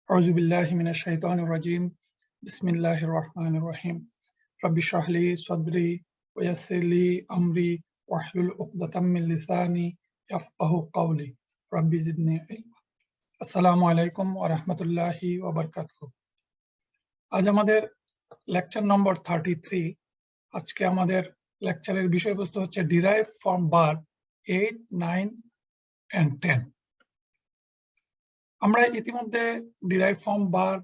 أعوذ بالله من الشيطان الرجيم بسم الله الرحمن الرحيم رب اشرح لي صدري ويسر لي أمري واحلل عقدة من لساني يفقهوا قولي رب زدني علما আসসালামু আলাইকুম ওয়া রাহমাতুল্লাহি ওয়া বারাকাতুহু। আজ আমাদের লেকচার নম্বর 33। আজকে আমাদের লেকচারের বিষয়বস্তু হচ্ছে ডিরাইভ ফ্রম ভার্ব 8, 9 and 10। আমরা ইতিমধ্যে ডিরাইভ ফ্রম ভার্ব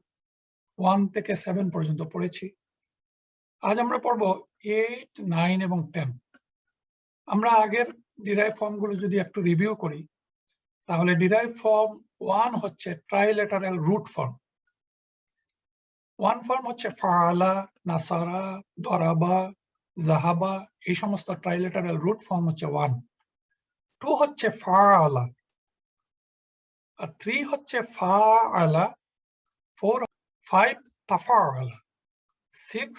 1 থেকে 7 পর্যন্ত পড়েছি। আজ আমরা পড়ব 8, 9 এবং 10। আমরা আগের ডিরাইভ ফর্মগুলো যদি একটু রিভিউ করি তাহলে ডিরাইভ ফর্ম 1 হচ্ছে ট্রাইলেটারাল রুট ফর্ম। 1 ফর্ম হচ্ছে ফাআলা, নাসারা, দরাবা, জাহাবা, এই সমস্ত ট্রাইলেটারাল রুট ফর্ম হচ্ছে 1। 2 হচ্ছে ফাআলা, আর 3 হচ্ছে ফাআলা, 4 5 তাফাআলা, 6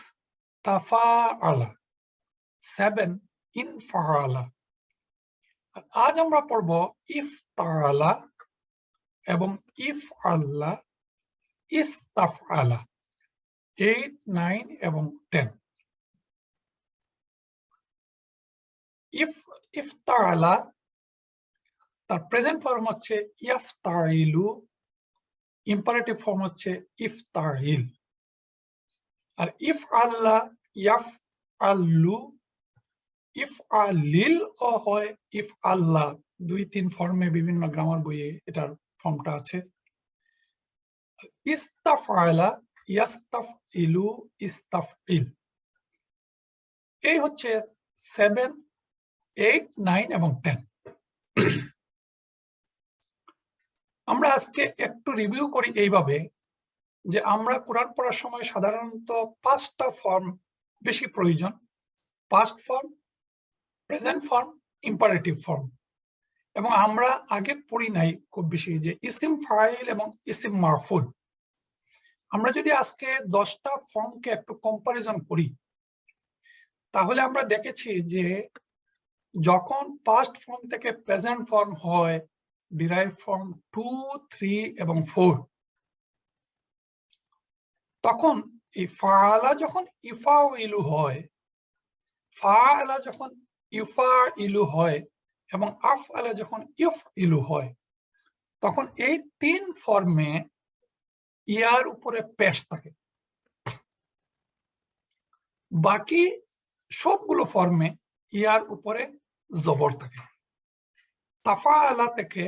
তাফাআলা, 7 ইনফাআলা। আজ আমরা পড়ব ইফতাআলা এবং ইফআল্লা, ইস্তাফআলা, 8, 9 এবং 10। ইফতাআলা তার প্রেজেন্ট ফর্ম হচ্ছে ইয়াফতাইলু, ইম্পারেটিভ ফর্ম হচ্ছে ইফতাইল। আর ইফআল্লা, ইয়াফআল্লু, ইফআলিল ও হয় ইফআল্লা, 2-3 ফর্মে বিভিন্ন গ্রামার বইয়ে এটার ফর্মটা আছে। ইস্তাফআলা, ইয়াস্তাফইলু, ইস্তাফইল। এই হচ্ছে 7, 8, 9 এবং 10। আমরা আজকে একটু রিভিউ করি এইভাবে যে আমরা কোরআন পড়ার সময় সাধারণত 5টা ফর্ম বেশি প্রয়োজন: past form, present form, imperative form. এবং আমরা আগে পড়ি নাই খুব বেশি যে ইসিম ফাইল এবং ইসিম মারফুল। আমরা যদি আজকে 10টা ফর্মকে একটু কম্পারিজন করি তাহলে আমরা দেখেছি যে যখন পাস্ট ফর্ম থেকে প্রেজেন্ট ফর্ম হয় ডিরাইভ ফর্ম 2, 3 এবং 4, তখন এই ফাআলা যখন ইফাইলু হয়, ফাআলা যখন ইফাইলু হয় এবং আফআলা যখন ইফইলু হয়, তখন এই 3 ফর্মে ইয়ার উপরে পেশ থাকে। বাকি সবগুলো ফর্মে ইয়ার উপরে জবর থাকে। তাফাআলা থেকে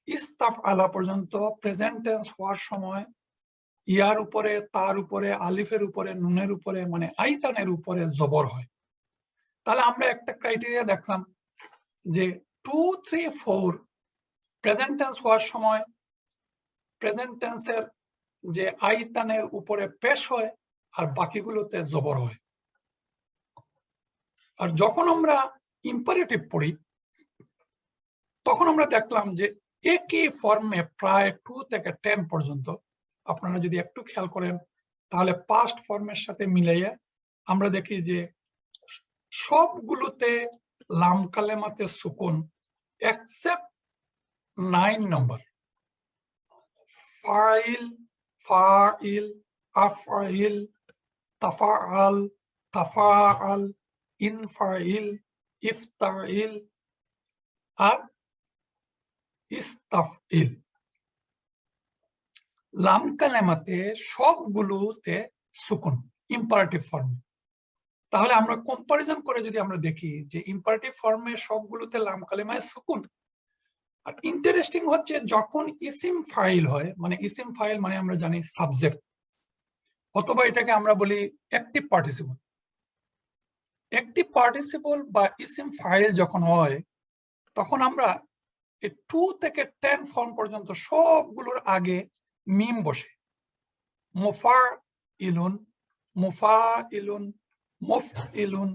ইস্তাফআলা পর্যন্ত প্রেজেন্ট টেন্স হওয়ার সময় ইয়ার উপরে, তার উপরে, আলিফের উপরে, নুনের উপরে মানে আইতানের উপরে জবর হয়। তাহলে আমরা একটা ক্রাইটেরিয়া দেখলাম যে 2, 3, 4 প্রেজেন্ট টেন্স হওয়ার সময় প্রেজেন্ট টেন্সের যে আইতানের উপরে পেশ হয় আর বাকিগুলোতে জবর হয়। আর যখন আমরা ইম্পারেটিভ পড়ি তখন আমরা দেখলাম যে একই ফর্মে প্রায় 2 থেকে 10 পর্যন্ত, আপনারা যদি একটু খেয়াল করেন তাহলে পাস্ট ফর্মের সাথে মিলাইয়া আমরা দেখি যে সবগুলোতে লাম কালেমাতে সুকুন এক্সেপ্ট 9 নম্বর। ফাইল, ফাইল, আফআইল, তাফআল, তাফআল, ইনফাইল, ইফতাইল আর ইস্তাফইল। লাম কালেমাতে সবগুলোতে সুকুন ইম্পারেটিভ ফর্মে। তাহলে আমরা কম্পারিজন করে যদি আমরা দেখি যে ইম্পারেটিভ ফর্মে সবগুলোতে লাম কালেমায় সুকুন। আর ইন্টারেস্টিং হচ্ছে যখন ইসিম ফাইল হয়, মানে ইসিম ফাইল মানে আমরা জানি সাবজেক্ট, অথবা এটাকে আমরা বলি অ্যাক্টিভ পার্টিসিপল। অ্যাক্টিভ পার্টিসিপল বা ইসিম ফাইল যখন হয় তখন আমরা 2 থেকে 10 ফর্ম পর্যন্ত সবগুলোর আগে মিম বসে। মুফাইলুন, মুফাইলুন, মুফইলুন।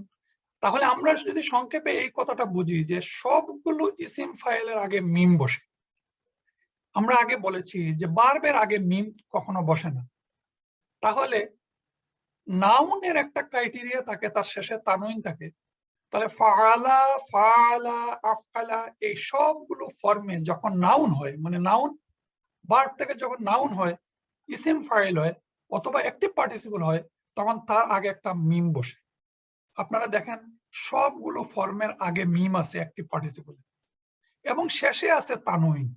তাহলে আমরা যদি সংক্ষেপে এই কথাটা বুঝি যে সবগুলো ইসিম ফাইলের আগে মিম বসে। আমরা আগে বলেছি যে ভার্বের আগে মিম কখনো বসে না। তাহলে নাউনের একটা ক্রাইটেরিয়া থাকে, তার শেষে তানউইন থাকে। তাহলে ফাআলা, ফাআলা, আফআলা এই সবগুলো ফর্মে যখন নাউন হয়, মানে নাউন ভার্ব থেকে যখন নাউন হয় ইসিম ফাইল হয় অথবা অ্যাক্টিভ পার্টিসিপল হয়, তখন তার আগে একটা মিম বসে। আপনারা দেখেন সবগুলো ফর্মের আগে মিম আছে অ্যাক্টিভ পার্টিসিপল, এবং শেষে আছে তানউইন।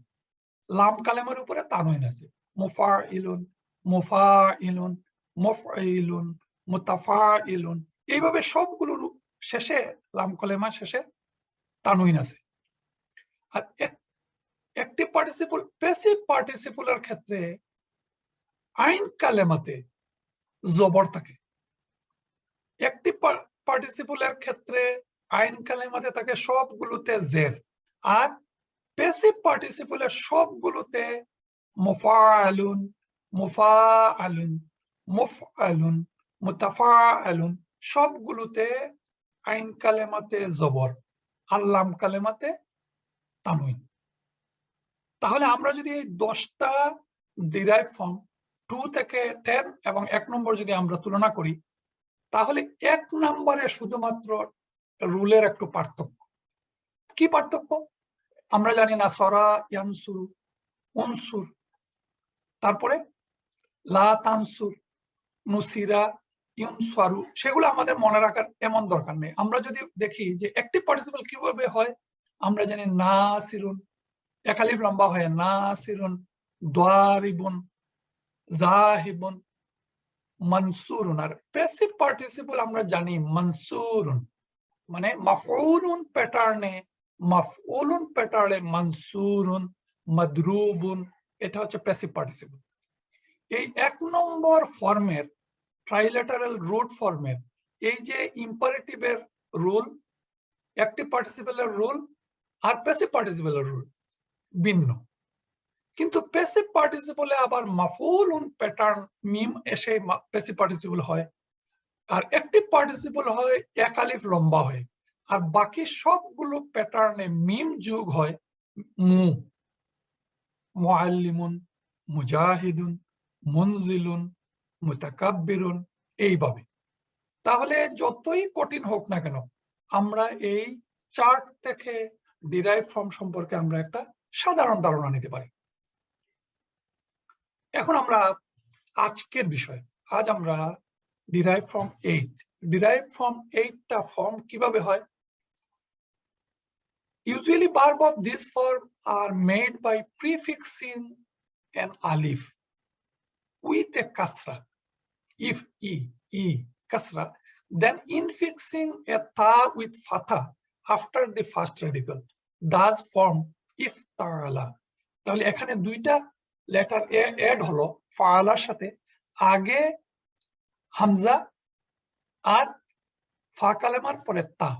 লাম কালেমার উপরে তানউইন আছে। মুফাইলুন, মুফাইলুন, মুফাইলুন, মুতাফাইলুন, এইভাবে সবগুলো শেষে লাম কালেমার শেষে তানউইন আছে। আর অ্যাক্টিভ পার্টিসিপল প্যাসিভ পার্টিসিপলের ক্ষেত্রে আইন কালেমাতে জবর থাকে। অ্যাক্টিভ পার্টিসিপলের ক্ষেত্রে আইন কালেমাতে থাকে সবগুলোতে জের, আর প্যাসিভ পার্টিসিপলের সবগুলোতে মুফাআলুন, মুফাআলুন, মুফআলুন, মুতাফাআলুন, সবগুলোতে আইন কালেমাতে জবর, আর লাম কালেমাতে তানউইন। তাহলে আমরা যদি এই 10টা ডিরাইভ ফর্ম 2 থেকে 10 এবং 1 নম্বর যদি আমরা তুলনা করি, তাহলে 1 নম্বরে শুধুমাত্র রুলের একটু পার্থক্য। কি পার্থক্য? আমরা জানি না সরা, ইয়ানসুর, উনসুর, তারপরে লা তানসুর, নুসিরা, ইউনসারু, সেগুলো আমাদের মনে রাখার এমন দরকার নেই। আমরা যদি দেখি যে অ্যাক্টিভ পার্টিসিপল কিভাবে হয়, আমরা জানি নাসিরুন, এক আলিফ লম্বা হয়, নাসিরুন, দারিবুন, জাহিবুন, মানসুরুন। আর প্যাসিভ পার্টিসিপল আমরা জানি মানসুরুন, মানে মাফউলুন প্যাটার্নে, মাফউলুন প্যাটার্নে মানসুরুন, মাদরুবুন, এটা হচ্ছে প্যাসিভ পার্টিসিপল। এই 1 নম্বর ফর্মের ট্রাইলেটারাল রুট ফর্মের এই যে ইম্পারেটিভের রুল, অ্যাক্টিভ পার্টিসিপলের রুল আর প্যাসিভ পার্টিসিপলের রুল ভিন্ন। কিন্তু প্যাসিভ পার্টিসিপলে আবার মাফউলুন প্যাটার্ন মিম এসে প্যাসিভ পার্টিসিপল হয়, আর অ্যাক্টিভ পার্টিসিপল হয় এক আলিফ লম্বা হয়, আর বাকি সবগুলো প্যাটার্নে মিম যোগ হয় মু, মুআল্লিমুন, মুজাহিদুন, মুনজিলুন, মুতাকাব্বিরুন, এইভাবে। তাহলে যতই কঠিন হোক না কেন, আমরা এই চার্ট থেকে ডিরাইভ ফর্ম সম্পর্কে আমরা একটা সাধারণ ধারণা নিতে পারি। এখন আমরা আজকের বিষয়, আজ আমরা ডিরাইভ ফর্ম 8, ডিরাইভ ফর্ম 8টা ফর্ম কিভাবে হয়। Usually verb of this form are made by prefixing an alif with a kasra, if e kasra, then infixing a ta with fatha after the first radical, thus form ifta'ala. তাহলে এখানে দুইটা letter add হলো ফাআলার সাথে, আগে হামজা আর ফা কালেমার পরে তা,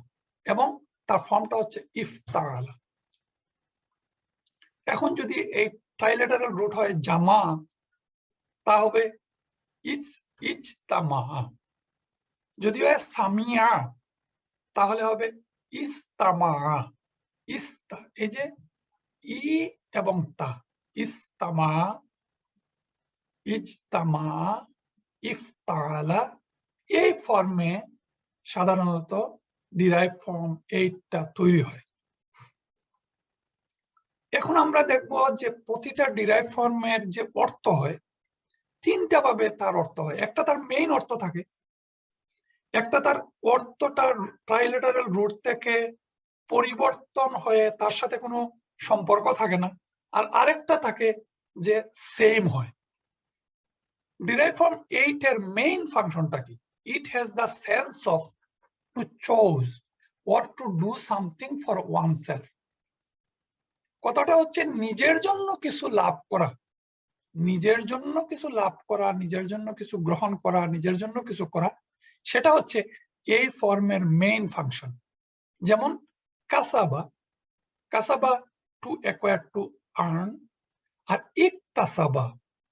এবং তার ফর্মটা হচ্ছে ইফতাআলা। এখন যদি এই ট্রাইলেটারাল রুট হয় জামা, তা হবে ইজতামা। যদি হয় সামিয়া, তাহলে হবে ইস্তামা। ইস্তা, এই যে ই এবং তা, ইস্তামা, ইজতামা, ইফতাআলা, এই ফর্মে সাধারণত ডিরাইভ ফর্ম 8টা তৈরি হয়। এখন আমরা দেখব যে প্রতিটা ডিরাইভ ফর্মের যে অর্থ হয়, 3টা ভাবে তার অর্থ হয়। একটা তার মেইন অর্থ থাকে, একটা তার অর্থটা ট্রাইলেটারাল রুট থেকে পরিবর্তন হয়ে তার সাথে কোনো সম্পর্ক থাকে না, আর আরেকটা থাকে যে সেম হয়। ডিরাইভ ফর্ম 8 এর মেইন ফাংশনটা কি? It has the sense of to choose or to do something for oneself. কথাটা হচ্ছে নিজের জন্য কিছু লাভ করা, নিজের জন্য কিছু লাভ করা, নিজের জন্য কিছু গ্রহণ করা, নিজের জন্য কিছু করা, সেটা হচ্ছে এই ফর্মের মেইন ফাংশন। যেমন কাসাবা, কাসাবা টু অ্যাকোয়ার, টু আর্ন, আর ইকতাসাবা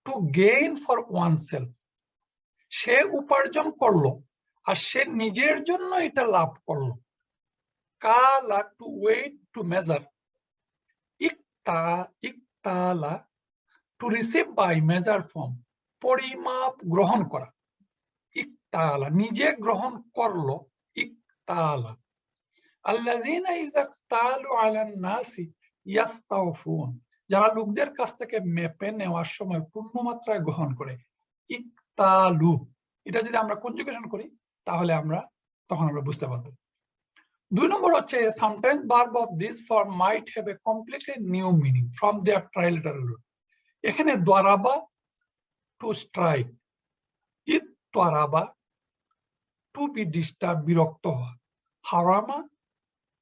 টু গেইন ফর ওয়ানসেলফ, সে উপার্জন করলো আর সে নিজের জন্য এটা লাভ করলো। কালা টু ওয়েট, টু মেজার, ইকতালা to receive by measure form, পরিমাপ গ্রহণ করা। ইকতালা নিজে গ্রহণ করলো, ইকতালা। আল্লাযীনা ইযা ইকতালু আলান নাসি ইয়াস্তাওফুন, যারা লোকদের কাছ থেকে মেপে নেওয়ার সময় পূর্ণ মাত্রায় গ্রহণ করে, ইকতালু। এটা যদি আমরা কনজুগেশন করি তাহলে তখন আমরা বুঝতে পারবো। 2 নম্বর হচ্ছে sometimes verb of this form might have a completely new meaning from their triliteral root. এখানে দ্বারাবা টু স্ট্রাইক, ইত্তারাবা টু বি ডিস্টার্ব, বিরক্ত হওয়া, হারামা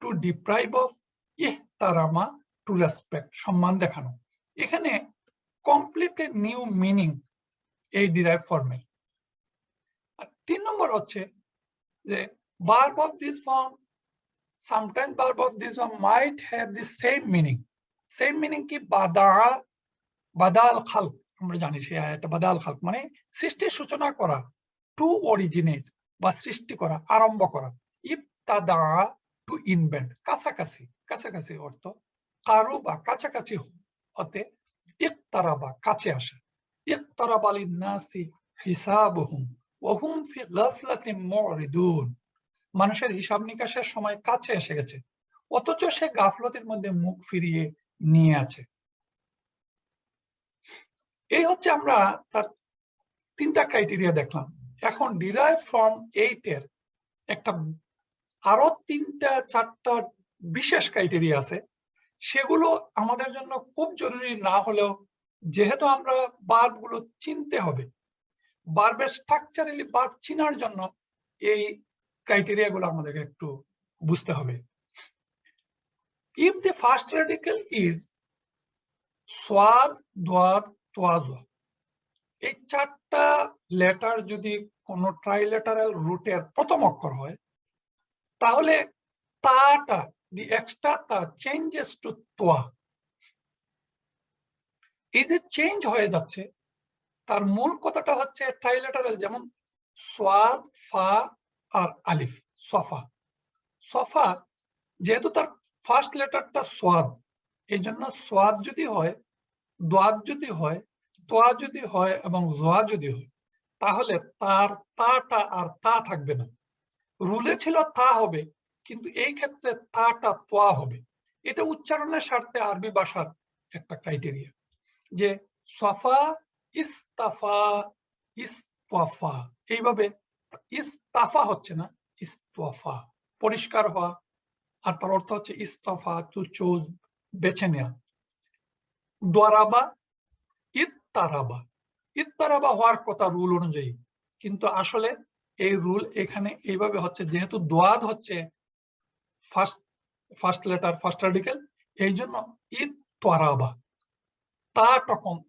টু ডিপ্রাইভ অফ, ইহতারামা টু রেসপেক্ট, সম্মান দেখানো। এখানে কমপ্লিটলি নিউ মিনিং এই ডিরাইভ ফর্মের। আর 3 নম্বর হচ্ছে যে verb of this form, sometimes verb of this form might have the same meaning. Same meaning কি? বাদাল খালক, আমরা জানি সেই আয়াতটা বাদাল খালক মানে সৃষ্টির সূচনা করা, টু অরিজিনেট বা সৃষ্টি করা, আরম্ভ করা। ইবতাদা টু ইনভেন্ট, কাছাকাছি, কাছাকাছি অর্থ, কারু বা কাছাকাছি হতে, ইকতারাবা কাছে আসা, ইকতারাবা লিন-নাসি হিসাবুহুম ওয়া হুম ফি গাফলাতিন মুরিদুন, মানুষের হিসাব নিকাশের সময় কাছে এসে গেছে অথচ সে গাফলতির মধ্যে মুখ ফিরিয়ে নিয়ে আছে। এই হচ্ছে আমরা তার 3টা ক্রাইটেরিয়া দেখলাম। এখন ডিরাইভ ফ্রম 8 এর একটা আরো 3টা 4টা বিশেষ ক্রাইটেরিয়া আছে, সেগুলো আমাদের জন্য খুব জরুরি না হলেও যেহেতু আমরা ভার্ব গুলো চিনতে হবে, ভার্বের স্ট্রাকচারালি ভার্ব চিনার জন্য এই ক্রাইটেরিয়া গুলো আমাদেরকে একটু বুঝতে হবে। If the first radical is সোয়াদ, দোয়াদ, তোয়াজা, এই 4টা লেটার যদি কোন ট্রাইলেটারাল রুটের প্রথম অক্ষর হয় তাহলে তাটা, দি এক্সট্রা তা চেঞ্জেস টু তোয়া। এই যে চেঞ্জ হয়ে যাচ্ছে তার মূল কথাটা হচ্ছে ট্রাইলেটারাল, যেমন সোয়াদ, ফা আর আলিফ, সফা। সফা যেহেতু তার ফার্স্ট লেটারটা সোয়াদ, এই জন্য সোয়াদ যদি হয়, দোয়াদ যদি হয়, তোয়া যদি হয় এবং জোয়া যদি হয় তাহলে তার তাটা আর তা থাকবে না। রুলে ছিল তা হবে, কিন্তু এই ক্ষেত্রে তাটা তোয়া হবে। এটা উচ্চারণের স্বার্থে আরবি ভাষার একটা ক্রাইটেরিয়া যে সফা, ইস্তাফা, ইস্তফা, এইভাবে ইস্তাফা হচ্ছে না, ইস্তফা পরিষ্কার হওয়া, আর তার অর্থ হচ্ছে ইস্তফা টু চুজ, বেছে নেওয়া। দ্বারাবা, ইত্তারাবা, ইত্তারাবা হওয়ার কথা রুল অনুযায়ী, কিন্তু আসলে এই রুল এখানে এইভাবে হচ্ছে, যেহেতু দোয়াদ হচ্ছে ফার্স্ট লেটার, ফার্স্ট রেডিক্যাল, এই জন্য ইত্তারাবা, তা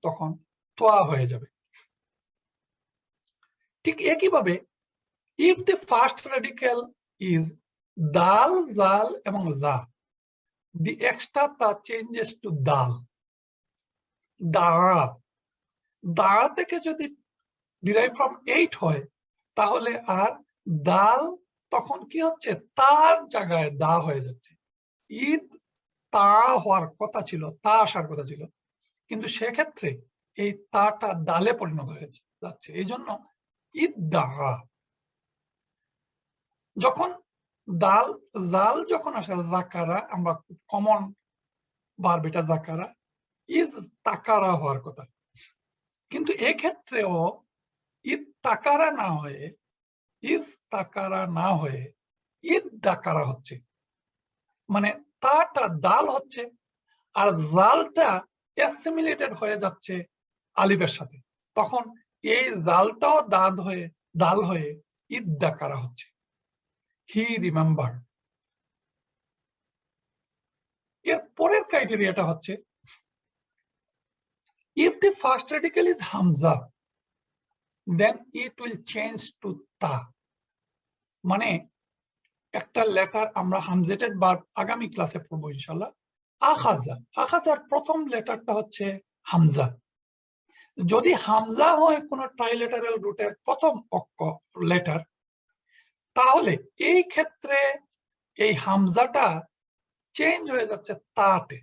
তখন তোয়া হয়ে যাবে। ঠিক একইভাবে if the first radical is দাল, জাল এবং জা, দি এক্সট্রা তা চেঞ্জেস টু দাল। দাঁড়া, দাঁড়া থেকে যদি ডিরাইভ ফ্রম 8 হয় তাহলে আর দাল তখন কি হচ্ছে, তার জায়গায় দা হয়ে যাচ্ছে। ঈদ তা হওয়ার কথা ছিল, তা আসার কথা ছিল, কিন্তু সেক্ষেত্রে এই তাটা দালে পরিণত হয়ে যাচ্ছে, এই জন্য ঈদ দাহা। যখন দাল জাল যখন আসে, জাকারা, আমরা কমন ভার্ব এটা জাকারা, ইজ তাকারা হওয়ার কথা, কিন্তু এক্ষেত্রেও ঈদ তাকারা না হয়ে, ইজ তাকারা না হয়ে ঈদ দাকারা হচ্ছে, মানে তাটা দাল হচ্ছে আর জালটা অ্যাসিমিলেটেড হয়ে যাচ্ছে আলিফের সাথে, তখন এই জালটাও দাল হয়ে ঈদ দাকারা হচ্ছে। হি রিমেম্বার। এর পরের ক্রাইটেরিয়াটা হচ্ছে if the first radical is hamza then it will change to ta, মানে একটা লেটার আমরা হামজেটেড ভার্ব আগামী ক্লাসে পড়বো ইনশাআল্লাহ। আখাজা, আখাজার প্রথম লেটারটা হচ্ছে হামজা। যদি হামজা হয় কোন ট্রাইলেটারাল রুটের প্রথম লেটার, তাহলে এই ক্ষেত্রে এই হামজাটা চেঞ্জ হয়ে যাচ্ছে তাতে,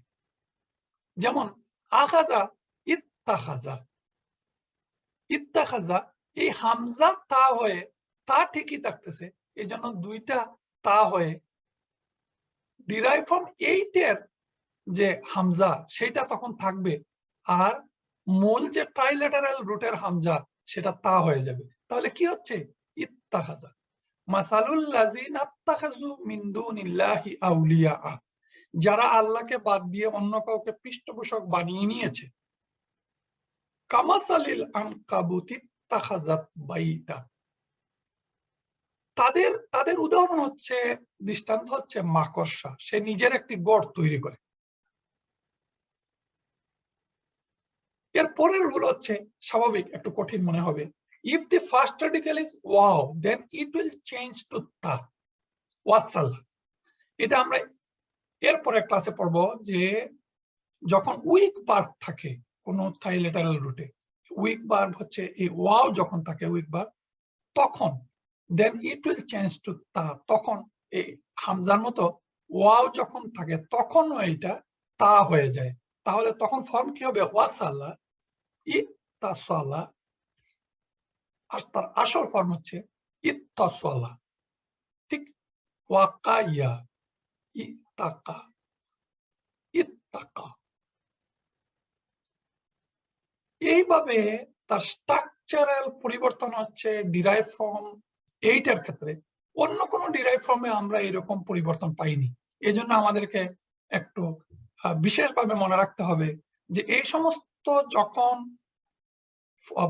যেমন আখাজা, ইত্তাখাজা, ইত্তাখাজা, এই হামজা তা হয়ে তা ঠিকই থাকতেছে, এই জন্য দুইটা তা হয়ে ডিরাইভ ফ্রম 8 এর যে হামজা সেটা তখন থাকবে, আর মূল যে ট্রাইলেটারাল রুটের হামজা সেটা তা হয়ে যাবে। তাহলে কি হচ্ছে? ইত্তাখাযা মাসালুল লাযিনা ইত্তাখাযু মিন দুনিল্লাহি আউলিয়া, যারা আল্লাহকে বাদ দিয়ে অন্য কাউকে পৃষ্ঠপোষক বানিয়ে নিয়েছে, কামাসালিল আনকাবুতি ইত্তাখাযাত বাইতা, তাদের তাদের উদাহরণ হচ্ছে, দৃষ্টান্ত হচ্ছে মাকড়সা, সে নিজের একটি গড় তৈরি করে। এর পরের রুল হচ্ছে স্বাভাবিক একটু কঠিন মনে হবে, if the first article is ওয়াও then it will change to তা ওয়াসাল্লাহ। এটা আমরা এরপরে ক্লাসে পড়বো যে যখন উইক ভার্ব থাকে কোন ট্রাইলেটারাল রুটে, উইক ভার্ব হচ্ছে এই ওয়াও যখন থাকে উইক ভার্ব, তখন দেন ইট উইল চেঞ্জ টু তা, তখন এই হামজার মতো ওয়াও যখন থাকে তখনও এটা তা হয়ে যায়। তাহলে তখন ফর্ম কি হবে? ওয়াসাল্লাহ, ইত্তাসালা, আর তার আসল ফর্ম হচ্ছে ইত্তাসালা। ঠিক, ওয়াকাইয়া, ইত্তাকা, ইত্তাকা। এইভাবে তার স্ট্রাকচারাল পরিবর্তন হচ্ছে ডিরাইভ ফর্ম। এইটার ক্ষেত্রে অন্য কোনো ডিরাইভ ফর্মে আমরা এরকম পরিবর্তন পাইনি। এজন্য আমাদেরকে একটু বিশেষভাবে মনে রাখতে হবে যে এই সমস্ত যখন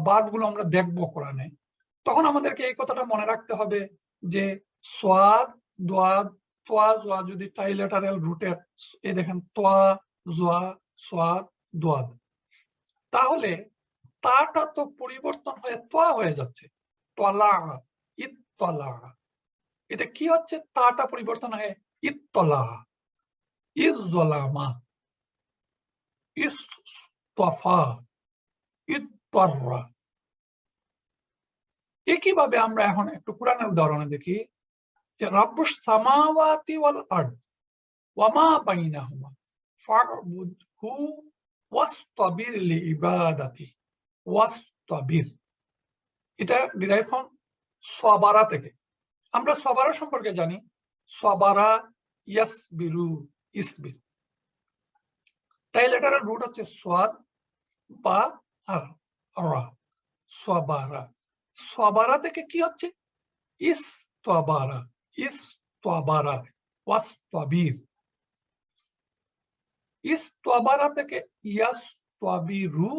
বাদগুলো আমরা দেখবো কোরআনে, তখন আমাদেরকে এই কথাটা মনে রাখতে হবে যে সোয়াদ, দোয়াদ, তোয়া, জোয়া যদি ট্রাইলেটারাল রুটের, এই দেখেন তোয়া, জোয়া, সোয়াদ, দোয়াদ, তাহলে তাটা তো পরিবর্তন হয়ে তোয়া হয়ে যাচ্ছে, তলা, ইত্তলা। এটা কি হচ্ছে? তাটা পরিবর্তন হয়ে ইত্তলা, ইজ্জলামা, ইস্তফা, ইত্তররা। একইভাবে আমরা এখন একটু কোরআনের উদাহরণে দেখি যে রাব্বুস সামাওয়াতি ওয়াল আরদ ওয়া মা বাইনাহুমা ফা'বুদহু ওয়াসতাবির লিইবাদাতি, ওয়াসতাবির, এটা ডিরাইভ ফ্রম সাবারা থেকে। আমরা সাবারা সম্পর্কে জানি, সাবারা, ইয়াসবিরু, ইসবির। ট্রাইলেটারাল রুট হচ্ছে সাদ বা আর রা, সাবারা। সাবারা থেকে কি হচ্ছে? ইসতাবারা, ইসতাবারা, ওয়াসতাবির। ইসতাবারা থেকে ইয়াসতাবিরু,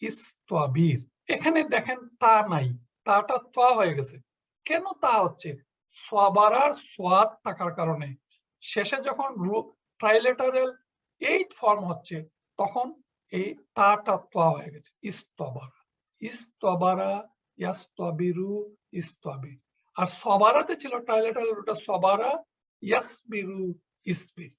ইসতাবির। এখানে দেখেন তা নাই, তাটা তা হয়ে গেছে। কেন তা হচ্ছে? সাবারার সোয়াদ থাকার কারণে শেষে যখন ট্রাইলেটারাল 8 ফর্ম হচ্ছে তখন এই তাটা তা হয়ে গেছে, ইসতাবারা, ইসতাবারা, ইয়াসতাবিরু, ইসতাবির। আর সবারাতে ছিল ট্রাইলেটারাল রুটটা সবারা, ইয়াসবিরু, ইসবির।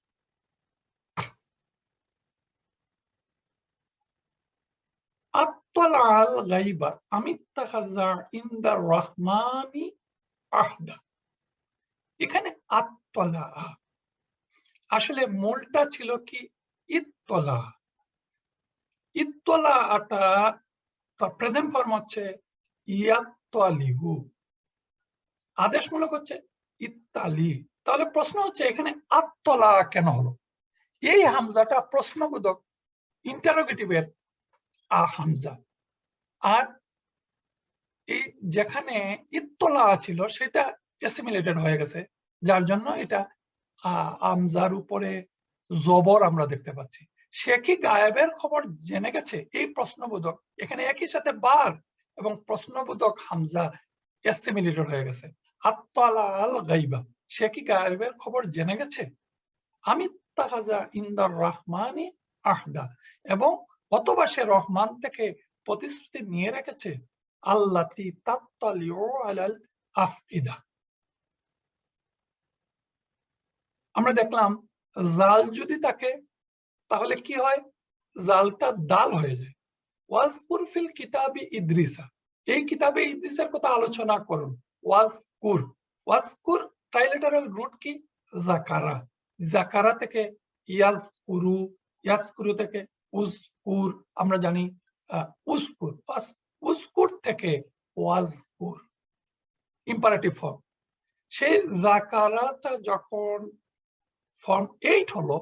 আত্তালাল গাইবা আমিত্তাখাযা ইনদার রহমানি আহদা। এখানে আত্তলা, আসলে মূলটা ছিল কি ইত্তলা। ইত্তলাটা তার প্রেজেন্ট ফর্ম হচ্ছে ইয়াত্তালিহু, আদেশমূলক হচ্ছে ইত্তালি। তাহলে প্রশ্ন হচ্ছে এখানে আত্তলা কেন হলো? এই হামজাটা প্রশ্নবোধক ইন্টারোগেটিভের হামজা, আর এই যেখানে ইত্তলা ছিল সেটা অ্যাসিমিলেটেড হয়ে গেছে, যার জন্য এটা হামজার উপরে জবর আমরা দেখতে পাচ্ছি। সে কি গায়েবের খবর জেনে গেছে? এই প্রশ্নবোধক, এখানে একই সাথে বার এবং প্রশ্নবোধক হামজা অ্যাসিমিলেটেড হয়ে গেছে। আত্তালা আল গাইবা, সে কি গায়েবের খবর জেনে গেছে? আমিত্তাখাযা ইনদার রহমানি আহদা, এবং অথবা সে রহমান থেকে প্রতিশ্রুতি নিয়ে রেখেছে, আল্লাতী তাত্তালিউ আলাল আফইদা। আমরা দেখলাম জাল যদি থাকে তাহলে কি হয়? জালটা দাল হয়ে যায়। ওয়াজকুর ফিল কিতাবি ইদ্রিসা, এই কিতাবে ইদ্রিসের কথা আলোচনা করুন। ওয়াজকুর, ওয়াজকুর ট্রাইলেটারাল রুট কি? জাকারা, জাকারা থেকে ইয়াজকুরু, ইয়াজকুরু থেকে উজকুর, আমরা জানি উজকুর, উজকুর থেকে ওয়াজকুর, ইম্পারেটিভ ফর্ম। সেই জাকারাটা যখন ফর্ম 8 হলো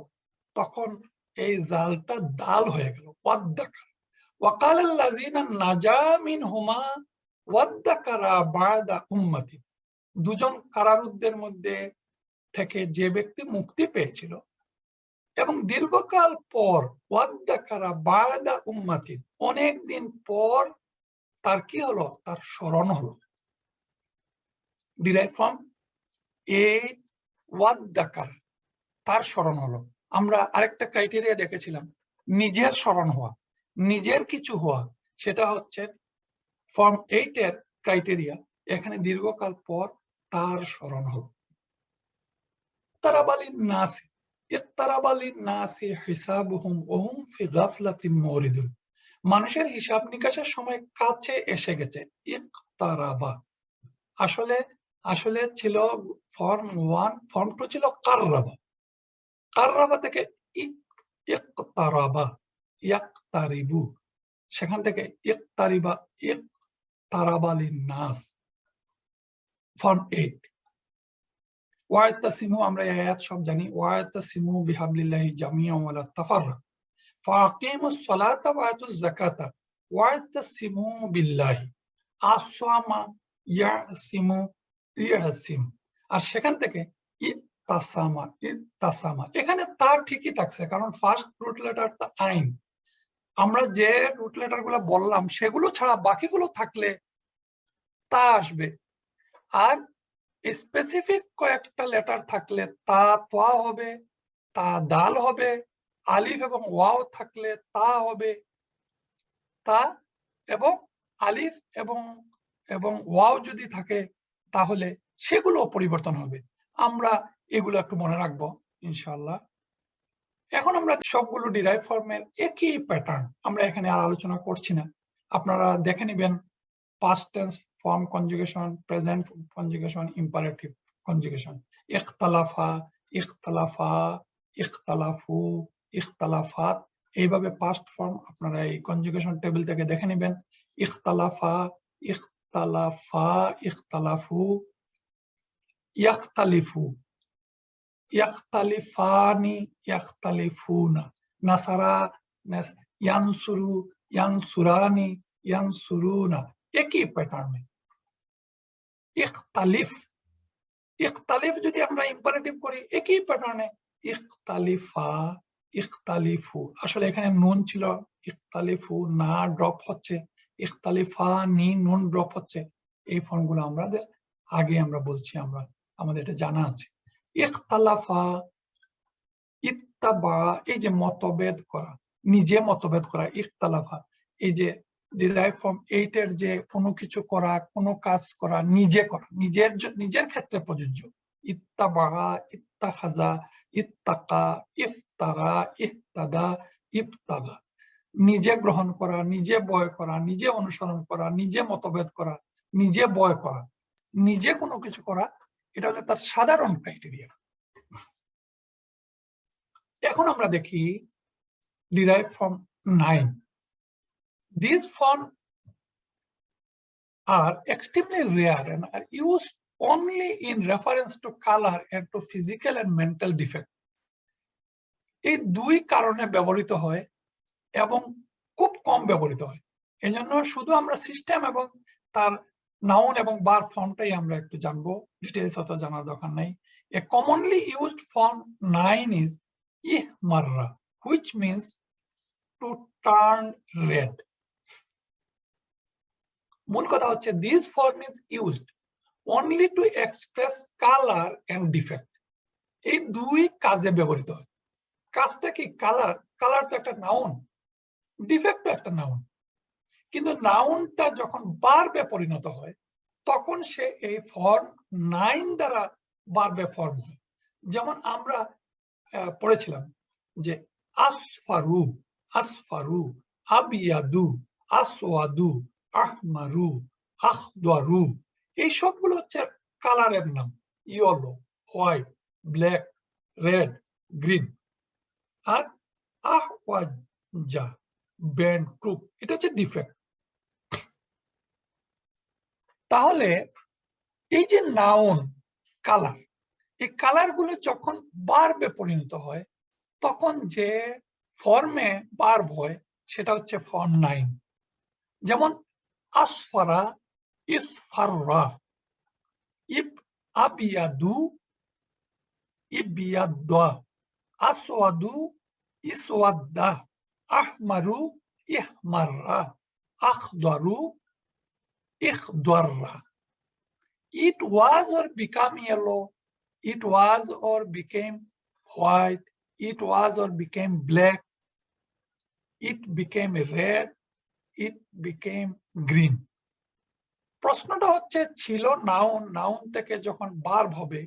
তখন এই জালটা দাল হয়ে গেল, ওয়াদ্দাকার। ওয়াকালাল্লাযিনা নাজা মিনহুমা ওয়াদ্দাকারা বা'দা উম্মাতি। দুজন কারারুদ্ধের মধ্যে থেকে যে ব্যক্তি মুক্তি পেয়েছিল এবং দীর্ঘকাল পর ওয়াদ্দাকারা বা'দা উম্মাতি, অনেকদিন পর তার কি হলো, তার স্মরণ হলো। ডিরাইভ ফ্রম এই ওয়াদ্দাকার, তার স্মরণ হলো। আমরা আরেকটা ক্রাইটেরিয়া দেখেছিলাম, নিজের স্মরণ হওয়া, নিজের কিছু হওয়া, সেটা হচ্ছে ফর্ম 8 এর ক্রাইটেরিয়া। এখানে দীর্ঘকাল পর তার স্মরণ হলো। তারাবালিন নাসি ইত্তারাবালিন নাসি হিসাবুহুম ওয়া হুম ফি গাফলাতিন মুরিদুন। মানুষের হিসাব নিকাশের সময় কাছে এসে গেছে। ইকতারাবা আসলে ছিল ফর্ম 1, ফর্ম 2 ছিল কাররাবা। কাররাবা থেকে ইকতারাবা, ইয়াকতারিবু, সেখান থেকে ইকতারিবা, ইকতারাবালিন নাস, ফর্ম 8। ওয়ায়াতাসিমু, আমরা এই আয়াত সব জানি। ওয়ায়াতাসিমু বিহাবলিল্লাহি জামিআন ওয়া লা তাফাররাকু ফাকিমুস সালাতা ওয়া আতুজ যাকাতা ওয়ায়াতাসিমু বিল্লাহি। আসামা ইয়াসিমু, ইয়াসিম, আর সেখান থেকে ইত্তাসামা, ইত্তাসামা। এখানে তার ঠিকই থাকছে, কারণ ফার্স্ট রুট লেটারটা আইন। আমরা যে রুট লেটার গুলো বললাম সেগুলো ছাড়া বাকিগুলো থাকলে তা আসবে। আর স্পেসিফিক কয়েকটা লেটার থাকলে তা তোয়া হবে, তা দাল হবে। আলিফ এবং ওয়াও থাকলে তা হবে তা, এবং আলিফ এবং ওয়াও যদি থাকে তাহলে সেগুলো পরিবর্তন হবে। আমরা এগুলো একটু মনে রাখবো ইনশাআল্লাহ। এখন আমরা সবগুলো ডিরাইভ ফর্মের একই প্যাটার্ন, আমরা এখানে আর আলোচনা করছি না। আপনারা দেখে নেবেন past tense form conjugation, present conjugation, imperative conjugation. ইখতালাফা, ইখতালাফা, ইখতালাফু, ইখতালাফাত, এইভাবে past form আপনারা এই কনজুগেশন টেবিল থেকে দেখে নেবেন। ইখতালাফা, ইখতালাফা, ইখতালাফু, ইয়াখতালিফু, ইয়াখতালিফানি, ইয়াখতালিফুনা, নাসারা, ইয়ানসুরু, ইয়ানসুরানি, ইয়ানসুরুনা, একই প্যাটার্নে। ইখতালিফ, ইখতালিফ যদি আমরা ইম্পারেটিভ করি একই প্যাটার্নে। ইখতালিফা, ইখতালিফু, আসলে এখানে নুন ছিল, ইখতালিফু না ড্রপ হচ্ছে, ইখতালিফা নি নুন ড্রপ হচ্ছে। এই ফর্মগুলো আমাদের আগে আমরা বলছি, আমাদের এটা জানা আছে। ইখতালাফা, ইত্তাবা, এই যে মতভেদ করা, নিজে মতভেদ করা। ইখতালাফা, এই যে ডিরাইভ ফ্রম 8 এর যে কোনো কিছু করা, কোনো কাজ করা, নিজে করা, নিজের ক্ষেত্রে প্রযোজ্য। ইত্তাবা, ইত্তাখাজা, ইত্তাকা, ইফতারা, ইহতাদা, ইবতাগা, নিজে গ্রহণ করা, নিজে বয় করা, নিজে অনুসরণ করা, নিজে মতভেদ করা, নিজে বয় করা, নিজে কোনো কিছু করা, এটা হচ্ছে তার সাধারণ ক্রাইটেরিয়া। এখন আমরা দেখি derive from 9। These forms are extremely rare and are used only in reference to color and to physical and mental defect. এই দুই কারণে ব্যবহৃত হয় এবং খুব কম ব্যবহৃত হয়। এজন্য শুধু আমরা সিস্টেম এবং তার নাউন এবং বার ফর্মটাই আমরা একটু জানবো, ডিটেইলস অত জানার দরকার নাই। A commonly used form 9 is ihmarra, which means to turn red. মূল কথা হচ্ছে this form is used only to express color and defect. এই দুই কাজে ব্যবহৃত হয়। কাজটা কি? কালার। কালার তো একটা নাউন, ডিফেক্ট তো একটা নাউন। কিন্তু নাউনটা যখন বার্বে পরিণত হয় তখন সে এই ফর্ম 9 দ্বারা বার্বে ফর্ম হয়। যেমন আমরা পড়েছিলাম যে আসফারু, আসফারু, আবিয়াদু, আসওয়াদু, আহমারু, আখদারু, এই সবগুলো হচ্ছে কালারের নাম। Yellow, white, black, red, green. আর আহওয়াজা, ব্যান্ড, ক্রুক, এটা হচ্ছে ডিফেক্ট। তাহলে এই যে নাউন কালার, এই কালার গুলো যখন বার্বে পরিণত হয় তখন যে ফর্মে ভার্ব হয় সেটা হচ্ছে ফর্ম 9। যেমন আসফারা ইসফাররা, ইব আবিয়াদু ইবিয়াদ্দা, আসওয়াদু ইসওয়াদ্দা, আহমারু ইহমাররা, আখদারু ইখদাররা। It was or became yellow, it was or became white, it was or became black, it became red, it became green. প্রশ্নটা হচ্ছে ছিল নাউন, নাউন থেকে যখন ভার্ব হবে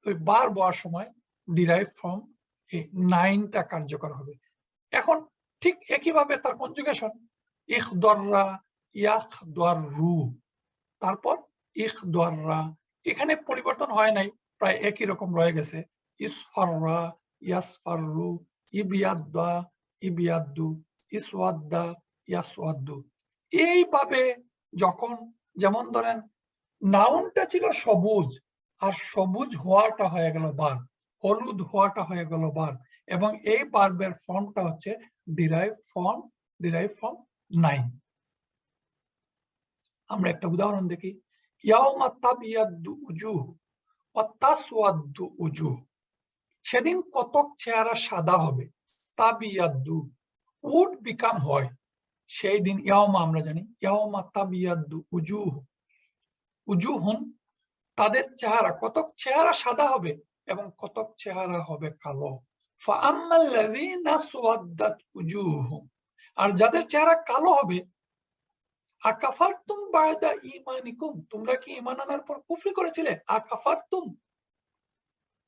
ওই ভার্ব হওয়ার সময় ডিরাইভ ফ্রম এই 9টা কার্যকর হবে। এখন ঠিক একইভাবে তার কনজুগেশন ইখদাররা, ইয়াখদারু, তারপর ইখদাররা, এখানে পরিবর্তন হয় নাই, প্রায় একই রকম রয়ে গেছে। ইসফাররা, ইয়াসফারু, ইবিয়াদ্দা, ইবিয়াদ্দু, ইসওয়াদ্দা, ইয়াসওয়াদ্দু। এইভাবে যখন, যেমন ধরেন নাউনটা ছিল সবুজ, আর সবুজ হওয়াটা হয়ে গেল ভার্ব, হলুদ হওয়াটা হয়ে গেল ভার্ব, এবং এই ভার্বের ফর্মটা হচ্ছে ডিরাইভ ফ্রম 9। আমরা একটা উদাহরণ দেখি। ইয়াউমা তাবিয়াদ্দু উজুহ ওয়া তাসওয়াদ্দু উজুহ, সেদিন কতক চেহারা সাদা হবে। তাবিয়াদ্দু উড বিকাম হয়, সেই দিন ইয়াউমা আমরা জানি ইয়াউমা তাবিয়াদ্দু উজুহ, উজুহুন তাদের চেহারা, কতক চেহারা সাদা হবে এবং কতক চেহারা হবে কালো। ফাআম্মাল্লাযীনা সুওয়াদ্দাত উজুহুম, আর যাদের চেহারা কালো হবে, আকাফারতুম বা'দা ঈমানিকুম, তোমরা কি ঈমান আনার পর কুফরি করেছিলে। আকাফারতুম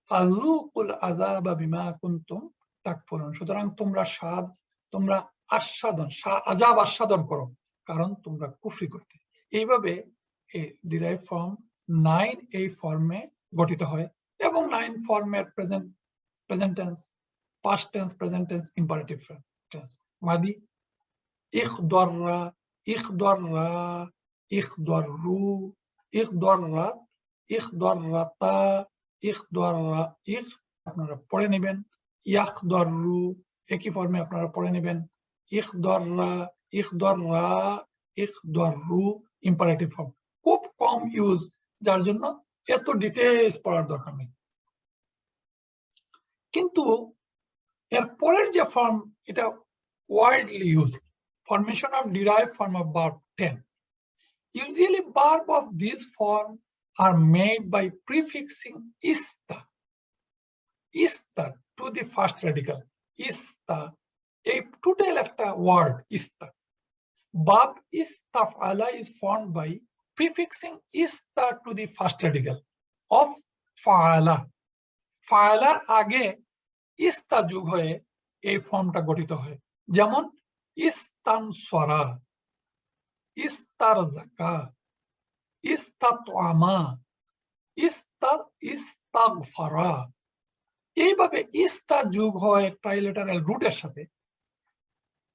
ফাযুকুল আযাবা বিমা কুনতুম তাকফুরুন, সুতরাং তোমরা আযাব আস্বাদন করো, কারণ তোমরা কুফরি করতে। এইভাবে ডিরাইভ ফ্রম 9 এই ফর্মে গঠিত হয়, এবং 9 ফর্মের present tense, past tense, present tense, imperative tense. মাদি ইখদাররা, ইখদাররা, ইখদাররু, ইখদাররাত, ইখদাররাতা, ইখদাররা, আপনারা পড়ে নেবেন। ইয়াখদাররু একই ফর্মে আপনারা পড়ে নেবেন। ইখদাররা, ইখদাররা, ইখদাররু ইম্পারেটিভ ফর্ম, খুব কম ইউজ, যার জন্য এত ডিটেইলস পড়ার দরকার নেই। কিন্তু এর পরের যে ফর্ম, এটা widely used, formation of derived form of verb 10. Usually verb of this form are made by prefixing ista to the first radical. Ista a total একটা word ista. Verb istaf'ala is formed by prefixing ista to the first radical of fa'ala. ফা'লার আগে ইস্তা যোগ হয়ে এই ফর্মটা গঠিত হয়। যেমন ইস্তানসরা, ইস্তারজাকা, ইস্তাতআমা, ইস্তাগফারা। এইভাবে ইস্তা যোগ হয় ট্রাইলেটারাল রুটের সাথে।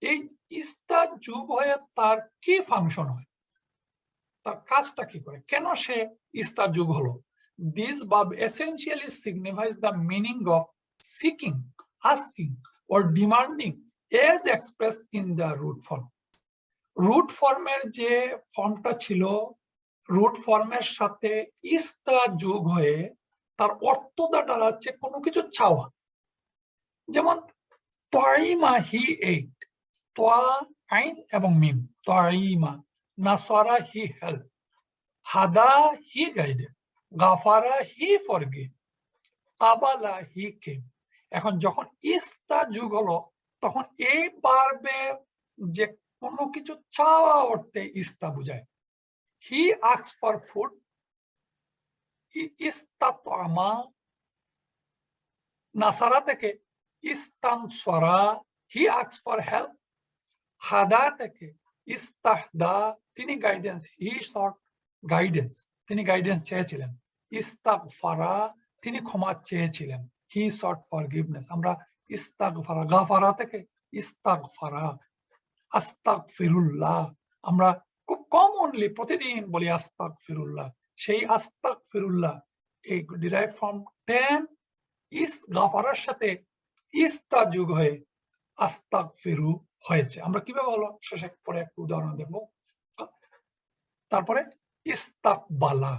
এই ইস্তা যোগ হয়ে তার কি ফাংশন হয়, তার কাজটা কি করে, কেন সে ইস্তা যোগ হলো? This verb essentially signifies the meaning of seeking, asking, or demanding as expressed in the root form. Root ফর্মের যে ফর্মটা ছিল, রুট ফর্মের সাথে ইস্তা যোগ হয়ে তার অর্থটা দাঁড়াচ্ছে কোনো কিছু চাওয়া। যেমন তাইমা হি এইট, তোয়া আইন এবং মিম, তাইমা। নাসারা হি হেল্প, হাদা হি গাইডেড, গাফারা হি ফরগিভ, কাবালা হি কেম। এখন যখন ইস্তা যোগ হলো, তখন এই ভার্বের যে কোনো কিছু চাওয়া অর্থে ইস্তা বুঝায়। হি আস্কড ফর ফুড, ইস্তাতআমা। নাসারা থেকে ইস্তানসরা, হি আস্কড ফর হেল্প। হাদা থেকে ইস্তাহদা, তিনি গাইডেন্স, হি সট গাইডেন্স, তিনি গাইডেন্স চেয়েছিলেন। ইস্তাগফারা, তিনি ক্ষমা চেয়েছিলেন, হি সট ফরগিভনেস। আমরা ইস্তাগফারা, গাফারা থেকে ইস্তাগফারা। আস্তাগফিরুল্লাহ, আমরা খুব কমনলি প্রতিদিন বলি আস্তাগফিরুল্লাহ, সেই আস্তাগফিরুল্লাহ এই ডিরাইভ ফ্রম 10 গাফারার সাথে ইস্তা যোগ হয়ে আস্তাগফিরু হয়েছে। আমরা কিভাবে হলো শেষে পরে একটু উদাহরণ দেব। তারপরে ইস্তাকবালা,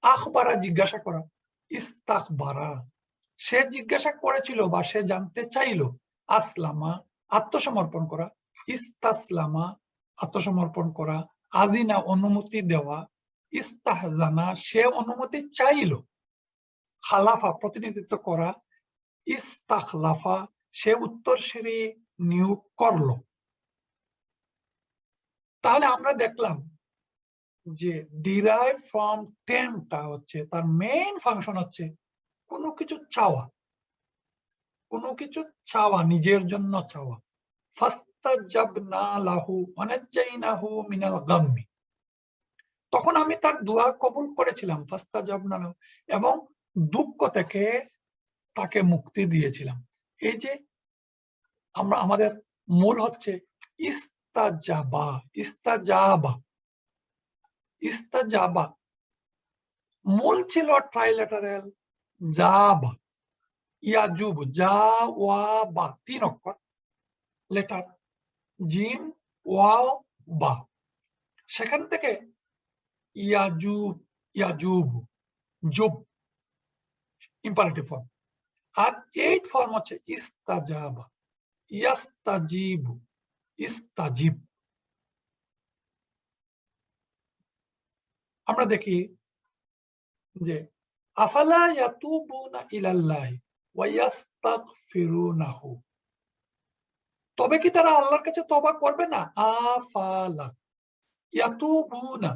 আখবারা জিজ্ঞাসা করা, ইস্তাকবারা সে জিজ্ঞাসা করেছিল বা সে জানতে চাইলো, আসলামা আত্মসমর্পণ করা, ইস্তাসলামা আত্মসমর্পণ করা, আজিনা অনুমতি দেওয়া, ইস্তাহজানা সে অনুমতি চাইলো, খালাফা প্রতিনিধিত্ব করা, ইস্তাখলাফা সে উত্তরসূরি নিয়োগ করলো। তাহলে আমরা দেখলাম যে ডিরাইভ ফ্রম টেমটা হচ্ছে তার মেইন ফাংশন হচ্ছে কোনো কিছু চাওয়া, কোনো কিছু চাওয়া, নিজের জন্য চাওয়া। ফাস্তাজাবনা লাহু ওয়ানাজ্জাইনাহু মিনাল গাম্মি, তখন আমি তার দোয়া কবুল করেছিলাম, ফাস্তাজাবনা লাহু, এবং দুঃখ থেকে তাকে মুক্তি দিয়েছিলাম। এই যে আমরা আমাদের মূল হচ্ছে ইস্তাজাবা, ইস্তাজাবা, ইস্তাজাবা মূল ছিল ট্রাইলেটারেল জাবা, ইয়াজুব, জা ওয়া বা, 3 অক্ষর লেটার, জিম ওয়াও বা, সেখান থেকে ইয়াজুব, ইয়াজুব, জুব ইম্পারেটিভ ফর্ম। আর 8 ফর্ম হচ্ছে ইস্তাজাবা, ইয়াস্তাজিব, ইস্তাজিব। আমরা দেখি যে আফালা ইয়াতুবুনা ইলাল্লাহি ওয়া ইয়াস্তাগফিরুনাহু, তবে কি তারা আল্লাহর কাছে তওবা করবে না? আফালা ইয়াতুবুনা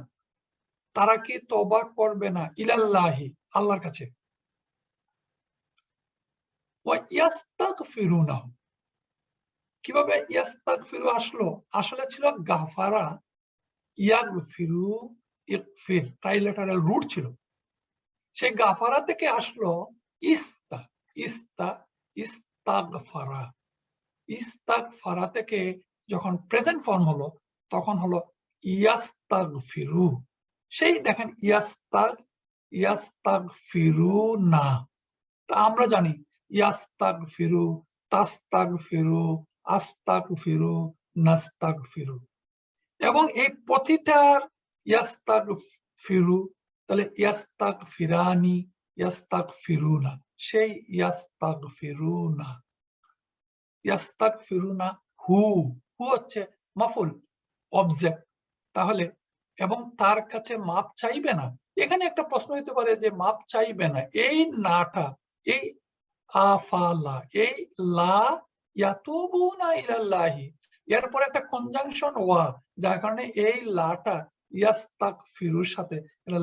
তারা কি তওবা করবে না, ইলাল্লাহি আল্লাহর কাছে, ওয়া ইয়াস্তাগফিরুনাহু কিভাবে ইয়াস্তাগফিরু আসলো? আসলে ছিল গাফারা, ইয়াগফিরু, ইগফির ট্রাইলেটারাল রুট ছিল, সেই গাফারা থেকে আসলো ইস্তা, ইস্তা, ইস্তাগফারা, ইস্তাগফারা থেকে যখন প্রেজেন্ট ফর্ম হলো তখন হলো ইয়াস্তাগফিরু। সেই দেখেন ইয়াস্তাগফিরুনা, তা আমরা জানি ইয়াস্তাগফিরু, তাস্তাগফিরু, আস্তাগফিরু, নাস্তাগফিরু, এবং এই প্রতিটার ইয়াস্তাগফিরু, তাহলে ইয়াস্তাগফিরানি, ইয়াস্তাগফিরুনা, সেই ইয়াস্তাগফিরুনা, ইয়াস্তাগফিরুনা হু, হু হচ্ছে মাফুল অবজেক্ট, তাহলে এবং তার কাছে মাপ চাইবে না। এখানে একটা প্রশ্ন হতে পারে যে মাপ চাইবে না, এই নাটা, এই আফালা, এই লা ইয়াতুবুনা ইলাল্লাহি, এরপর একটা কনজাংশন ওয়া, যার কারণে এই লাটা ইয়াস্তাগফিরুর সাথে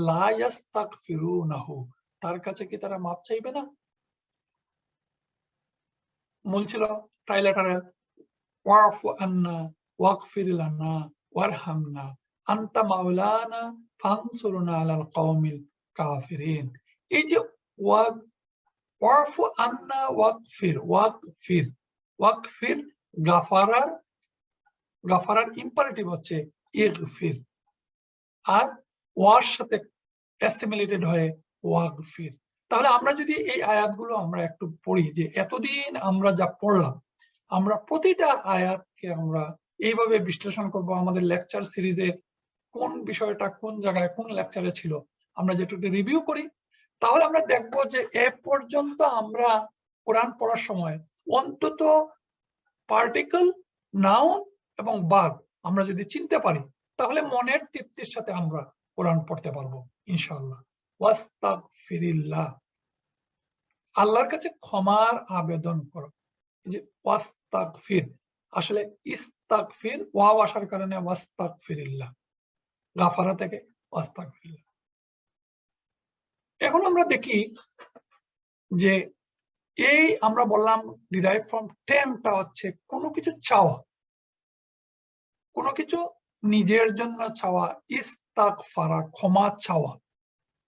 লা ইয়াস্তাগফিরুনাহু, তার কাছে কি তারা মাপ চাইবে না? মূল ছিল ট্রাইলেটারেল ওয়াফু আন্না ওয়াগফির লানা ওয়ারহামনা আনতা মাওলানা ফানসুরনা আলাল কওমিল কাফিরিন। এই যে ওয়াফু আন্না ওয়াগফির, ওয়াগফির, ওয়াগফির গাফারার, গাফারার ইম্পারেটিভ হচ্ছে ইগফির, আর ওয়ার সাথে অ্যাসিমিলেটেড হয়ে ওয়াগফির। তাহলে আমরা যদি এই আয়াতগুলো আমরা একটু পড়ি, যে এতদিন আমরা যা পড়লাম, আমরা প্রতিটা আয়াতকে আমরা এইভাবে বিশ্লেষণ করব। আমাদের লেকচার সিরিজে কোন বিষয়টা কোন জায়গায় কোন লেকচারে ছিল আমরা যেটুকু রিভিউ করি, তাহলে আমরা দেখব যে এ পর্যন্ত আমরা কোরআন পড়ার সময় অন্তত পার্টিকেল, নাউন এবং ভার্ব আমরা যদি চিনতে পারি, তাহলে মনের তৃপ্তির সাথে আমরা কোরআন পড়তে পারবো ইনশাআল্লাহ। ওয়াস্তাগফিরিল্লাহ, আল্লাহর কাছে ক্ষমার আবেদন করো। যে ওয়াস্তাগফির, আসলে ইস্তাগফির ওয়াও আসার কারণে ওয়াস্তাগফিরিল্লাহ, গাফারা থেকে ওয়াস্তাগফিরিল্লাহ। এখন আমরা দেখি যে এই আমরা বললাম ডিরাইভ ফ্রম টেমটা হচ্ছে কোনো কিছু চাওয়া, কোনো কিছু নিজের জন্য চাওয়া, ইস্তাগফারা ক্ষমা চাওয়া,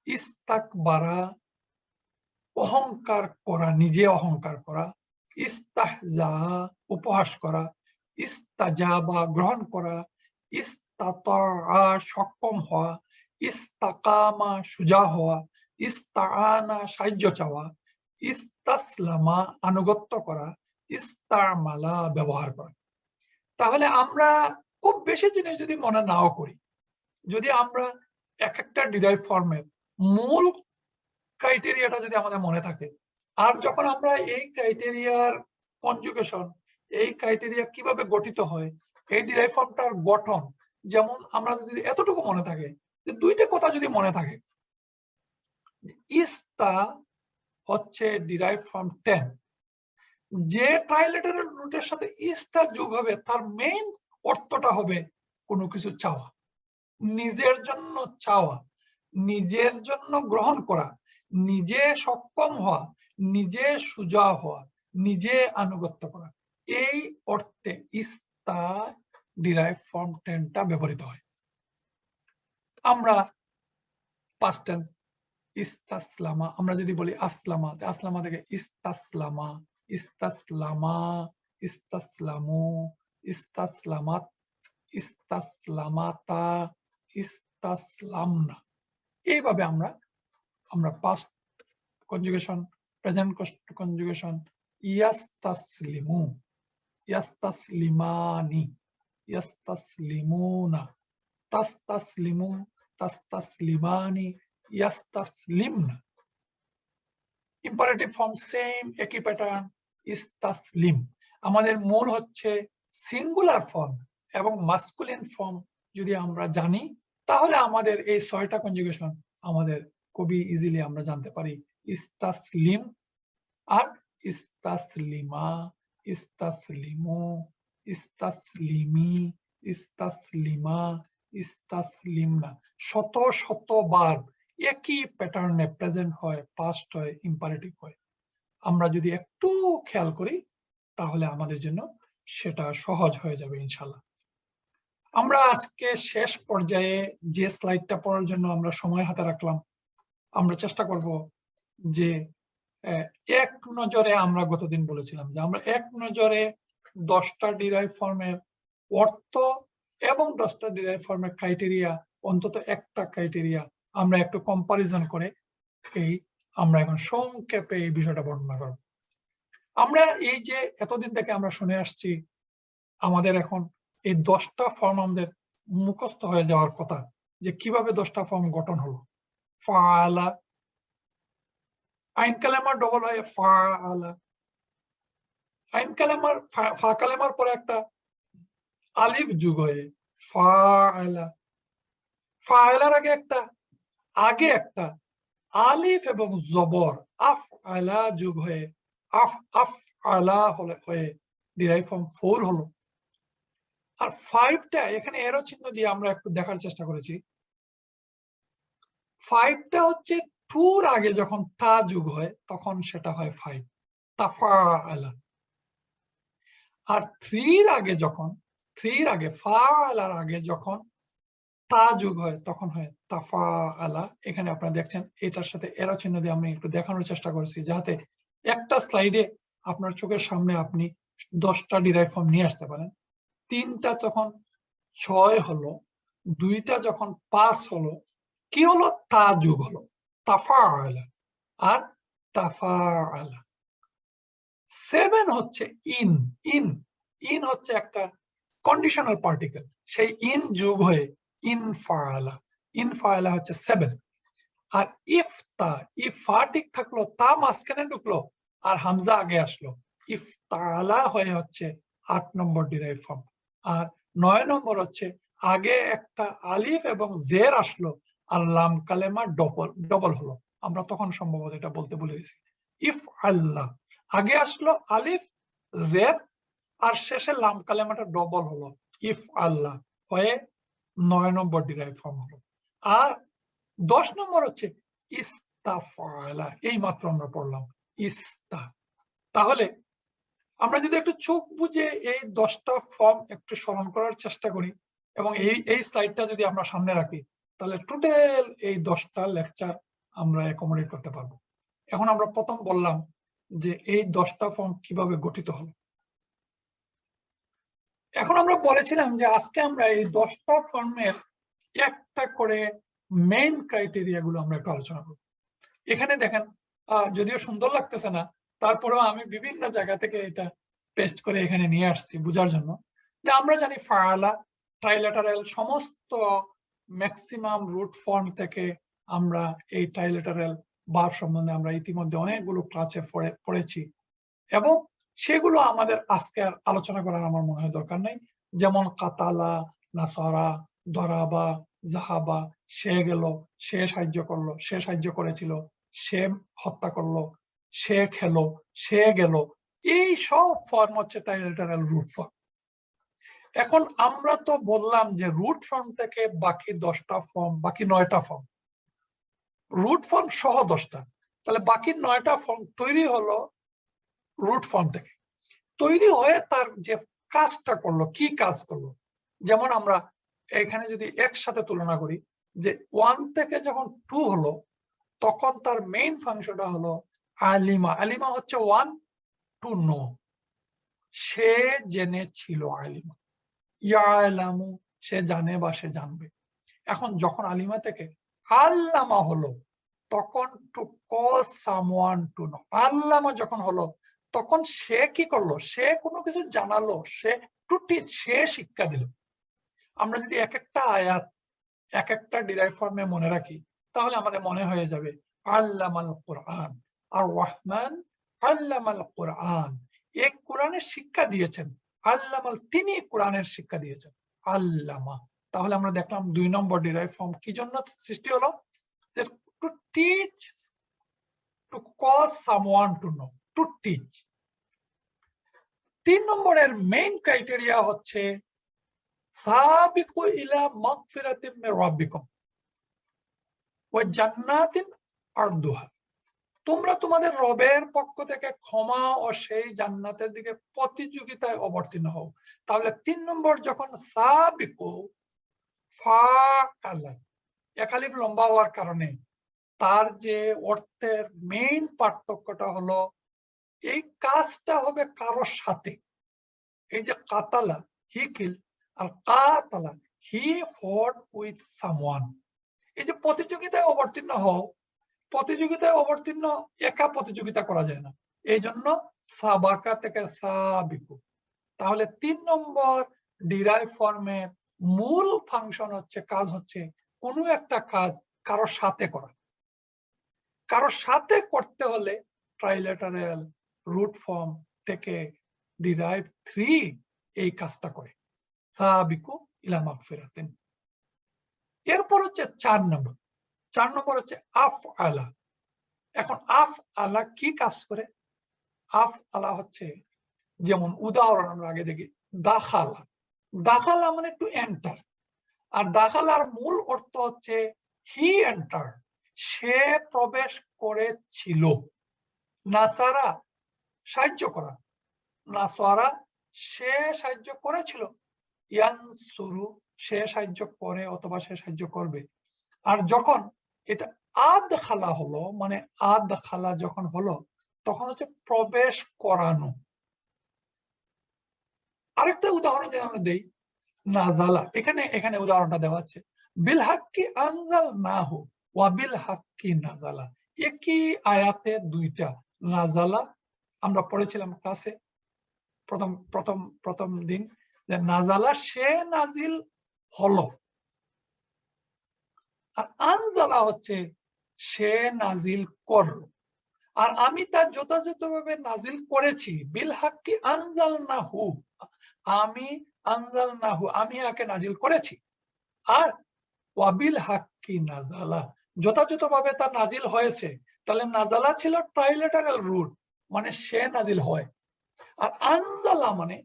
ইস্তাকবারা অহংকার করা, নিজে অহংকার করা, ইস্তাহজা উপহাস করা, ইস্তাজাবা গ্রহণ করা, ইস্তাতা সক্ষম হওয়া, ইস্তাকামা সুজা হওয়া, ইস্তাআনা সাহায্য চাওয়া, ইস্তাসলামা আনুগত্য করা, ইস্তামালা ব্যবহার করা। তাহলে আমরা খুব বেশি জিনিস যদি মনে নাও করি, যদি আমরা এক একটা ডিরাইভ ফর্মের মূল ক্রাইটেরিয়াটা যদি আমাদের মনে থাকে, আর যখন আমরা এই ক্রাইটেরিয়ার কনজুগেশন, এই ক্রাইটেরিয়া কিভাবে গঠিত হয়, এই ডিরাইভ ফর্মটার গঠন, যেমন আমরা যদি এতটুকু মনে থাকে, যে দুইটা কথা যদি মনে থাকে, ইস্তা হচ্ছে ডিরাইভ ফর্ম 10, যে ট্রাইলেটারাল রুটের সাথে ইস্তা যোগ হবে তার মেইন অর্থটা হবে কোনো কিছু চাওয়া, নিজের জন্য চাওয়া, নিজের জন্য গ্রহণ করা, নিজে সক্ষম হওয়া, নিজে সুজা হওয়া, নিজে আনুগত্য করা। এই অর্থে ইস্তা ডিরাইভ ফর্ম 10টা ব্যবহৃত হয়। আমরা পাস্ট টেন্স ইস্তাসলামা, আমরা যদি বলি আসলামা, আসলামা থেকে ইস্তাসলামা, ইস্তাসলামা, ইস্তাসলামু, ইস্তাসলামাত, ইস্তাসলামাতা, ইস্তাসলামনা। এইভাবে আমরা পাস্ট কনজুগেশন, প্রেজেন্ট কনজুগেশন, ইয়াস্তাসলিমু, ইয়াস্তাসলিমানি, ইয়াস্তাসলিমুনা, তাস্তাসলিমু, তাস্তাসলিমানি, ইয়াস্তাসলিমনা। ইম্পারেটিভ ফর্ম সেম, একই প্যাটার্ন, ইস্তাসলিম। আমাদের মূল হচ্ছে সিঙ্গুলার ফর্ম এবং মাস্কুলিন ফর্ম যদি আমরা জানি, তাহলে আমাদের এই 6টা কনজুগেশন আমাদের খুবই ইজিলি আমরা জানতে পারি। ইস্তাসলিম আর ইস্তাসলিমা, ইস্তাসলিমু, ইস্তাসলিমি, ইস্তাসলিমা, ইস্তাসলিমনা। শত শতবার একই প্যাটার্নে প্রেজেন্ট হয়, পাস্ট হয়, ইম্পারেটিভ হয়। আমরা যদি একটু খেয়াল করি তাহলে আমাদের জন্য সেটা সহজ হয়ে যাবে ইনশাআল্লাহ। আমরা আজকে শেষ পর্যায়ে যে স্লাইডটা পড়ার জন্য আমরা সময় হাতে রাখলাম, আমরা চেষ্টা করব যে এক নজরে, আমরা গতদিন বলেছিলাম যে আমরা এক নজরে 10টা ডিরাইভ ফর্মের অর্থ এবং 10টা ডিরাইভ ফর্মের ক্রাইটেরিয়া, অন্তত একটা ক্রাইটেরিয়া আমরা একটু কম্পারিজন করে আমরা এখন সংক্ষেপে এই বিষয়টা বর্ণনা করব। আমরা এই যে এতদিন থেকে আমরা শুনে আসছি, আমাদের এখন এই 10টা ফর্ম আমাদের মুখস্থ হয়ে যাওয়ার কথা, যে কিভাবে 10টা ফর্ম গঠন হলো। ফাআলা, আইন কালেমার ডবল হয় ফাআলা, আইন কালেমার ফা কালেমার পরে একটা আলিফ যোগ হয়ে ফাআলা, ফাআলার আগে একটা আলিফ এবং জবর আফআলা যোগ হয়ে আফআলা হয়ে ডিরাইভ ফর্ম 4 হলো। আর 5টা এখানে এরো চিহ্ন দিয়ে আমরা একটু দেখার চেষ্টা করেছি। 5টা হচ্ছে টুর আগে যখন তা যোগ হয় তখন সেটা হয় 5, তাফাআলা। আর 3 আগে যখন, 3 আগে ফাআলার আগে যখন তা যোগ হয় তখন হয় তাফাআলা। এখানে আপনারা দেখছেন এটার সাথে এরো চিহ্ন দিয়ে আমি একটু দেখানোর চেষ্টা করেছি, যাতে একটা স্লাইডে আপনার চোখের সামনে আপনি 10টা ডিরাইভ ফর্ম নিয়ে আসতে পারেন। 3টা তখন 6 হলো, 2টা যখন 5 হলো, কি হলো? তা যোগ হলো, তাফাআলা আর তাফাআলা। 7 হচ্ছে ইন, ইন হচ্ছে একটা কন্ডিশনাল পার্টিকেল, সেই ইন যোগ হয়ে ইনফাআলা, ইনফাআলা হচ্ছে 7। আর ইফতা, ইফা ঠিক থাকলো, তা মাঝখানে ঢুকলো আর হামজা আগে আসলো, ইফতাআলা হয়ে হচ্ছে 8 নম্বর ডিরাইভ ফর্ম। আর 9 নম্বর হচ্ছে আগে একটা আলিফ এবং জের আসলো আর লাম কালেমা ডবল হলো। আমরা তখন সম্ভবত এটা বলতে ভুলে গেছি। ইফ আল্লাহ, আগে আসলো আলিফ জের আর শেষে লাম কালেমাটা ডবল হলো, ইফ আল্লাহ হয়ে 9 নম্বর ডিরাইভ ফর্ম হলো। আর 10 নম্বর হচ্ছে ইস্তাফআলা, এই মাত্র আমরা পড়লাম ইস্তা। তাহলে আমরা যদি একটু চোখ বুঝে এই 10টা ফর্ম একটু স্মরণ করার চেষ্টা করি এবং এই স্লাইডটা যদি আমরা সামনে রাখি, তাহলে টোটাল এই 10টা লেকচার আমরা অ্যাকোমোডেট করতে পারবো। এখন আমরা প্রথম বললাম যে এই 10টা ফর্ম কিভাবে গঠিত হলো। এখন আমরা বলেছিলাম যে আজকে আমরা এই 10টা ফর্মের একটা করে মেইন ক্রাইটেরিয়া গুলো আমরা একটু আলোচনা করব। এখানে দেখেন, যদিও সুন্দর লাগতেছে না, তারপরেও আমি বিভিন্ন জায়গা থেকে এটা পেস্ট করে এখানে নিয়ে আসছি বোঝার জন্য, যে আমরা জানি ফাআলা ট্রাইলেটারাল সমস্ত ম্যাক্সিমাম রুট ফর্ম থেকে আমরা এই ট্রাইলেটারাল ভার্ব সম্বন্ধে আমরা ইতিমধ্যে অনেকগুলো ক্লাসে পড়েছি, এবং সেগুলো আমাদের আজকে আর আলোচনা করার আমার মনে হয় দরকার নেই। যেমন কাতালা, নাসারা, দরাবা, জাহাবা, সে গেল, সে সাহায্য করলো, সে সাহায্য করেছিল, সে হত্যা করলো, সে খেলো, সে গেল, এই সব ফর্ম হচ্ছে ট্রাইলেটারাল রুট ফর্ম। এখন আমরা তো বললাম যে রুট ফর্ম থেকে বাকি 10টা ফর্ম, বাকি 9টা ফর্ম, রুট ফর্ম সহ 10টা, তাহলে বাকি 9টা ফর্ম তৈরি হলো রুট ফর্ম থেকে। তৈরি হয়ে তার যে কাজটা করলো, কি কাজ করলো, যেমন আমরা এখানে যদি একসাথে তুলনা করি, যে 1 থেকে যখন 2 হলো তখন তার মেইন ফাংশনটা হলো আলিমা। আলিমা হচ্ছে 1 টু নো, সে জেনেছিল। আলিমা, ইয়ালামু, সে জানে বা সে জানবে। এখন যখন আলিমা থেকে আল্লামা হলো তখন to call someone to no. আল্লামা যখন হলো তখন সে কি করলো, সে কোনো কিছু জানালো, সে টু টিচ, সে শিক্ষা দিল। আমরা যদি এক একটা আয়াত এক একটা ডিরাইভ ফর্মে মনে রাখি তাহলে আমাদের মনে হয়ে যাবে আল্লামাল কোরআন, আর রহমান আল্লামাল কোরআন, এক কোরআনের শিক্ষা দিয়েছেন। আল্লামাল, তিনি কোরআনের শিক্ষা দিয়েছেন। আল্লামা, তাহলে আমরা দেখলাম 2 নম্বর ডিরাইভ ফর্ম কি জন্য সৃষ্টি হলো, to teach, to cause someone to know, to teach. 3 নম্বরের মেইন ক্রাইটেরিয়া হচ্ছে সাবিকু ইলা মাগফিরাতিন মির রাব্বিকুম ওয়া জান্নাতিন আরদুহা, তোমরা তোমাদের রবের পক্ষ থেকে ক্ষমা ও সেই জান্নাতের দিকে প্রতিযোগিতায় অবতীর্ণ হও। তাহলে 3 নম্বর যখন সাবিকু, ফাআলা, একালিফ লম্বা হওয়ার কারণে তার যে অর্থের মেইন পার্থক্যটা হলো এই কাজটা হবে কারোর সাথে। এই যে কাতালা, হি কিল, আর কাতালা, হি ফট উইথ সামওয়ান। এই যে প্রতিযোগিতায় অবতীর্ণ হও, প্রতিযোগিতায় অবতীর্ণ একা প্রতিযোগিতা করা যায় না, এই জন্য সাবাকা থেকে সাবিকু। তাহলে 3 নম্বর ডিরাইভ ফর্মের মূল ফাংশন হচ্ছে, কাজ হচ্ছে কোনো একটা কাজ কারোর সাথে করা। কারোর সাথে করতে হলে ট্রাইলেটারাল রুট ফর্ম থেকে ডিরাইভ 3 এই কাজটা করে, সাবিকু ইলা মাগফিরাতিন। এরপর হচ্ছে 4 নম্বর। 4 নম্বর হচ্ছে আফআলা। এখন আফআলা কি কাজ করে? আফআলা হচ্ছে, যেমন উদাহরণ আমরা আগে দেখি, দাখালা। দাখালা মানে টু এন্টার, আর দাখালার মূল অর্থ হচ্ছে হি এন্টার, সে প্রবেশ করেছিল। নাসারা, সাহায্য করা, নাসারা, সে সাহায্য করেছিল। ইয়ানসুরু, সে সাহায্য করে অথবা সে সাহায্য করবে। আর যখন এটা আদখালা হলো, মানে আদখালা যখন হলো তখন হচ্ছে প্রবেশ করানো। আরেকটা উদাহরণ যদি আমরা দেই, নাজালা, এখানে উদাহরণটা দেওয়া আছে, বিল হাক্কি আনজালনাহু ওয়া বিল হাক্কি নাজালা। একই আয়াতে 2টা নাজালা আমরা পড়েছিলাম ক্লাসে প্রথম দিন, যে নাজালা সে নাজিল হলো, আর আনজালা হচ্ছে সে নাজিল করলো। আর আমি তার যথাযথভাবে নাজিল করেছি, বিল হাক্কি আনজালনাহু, আমি আনজালনাহু, আমি একে নাজিল করেছি। আর ওয়াবিল হাক্কি নাজালা, যথাযথভাবে তার নাজিল হয়েছে। তাহলে নাজালা ছিল ট্রাইলেটারাল রুট, মানে সে নাজিল হয়। আর আনজালা মানে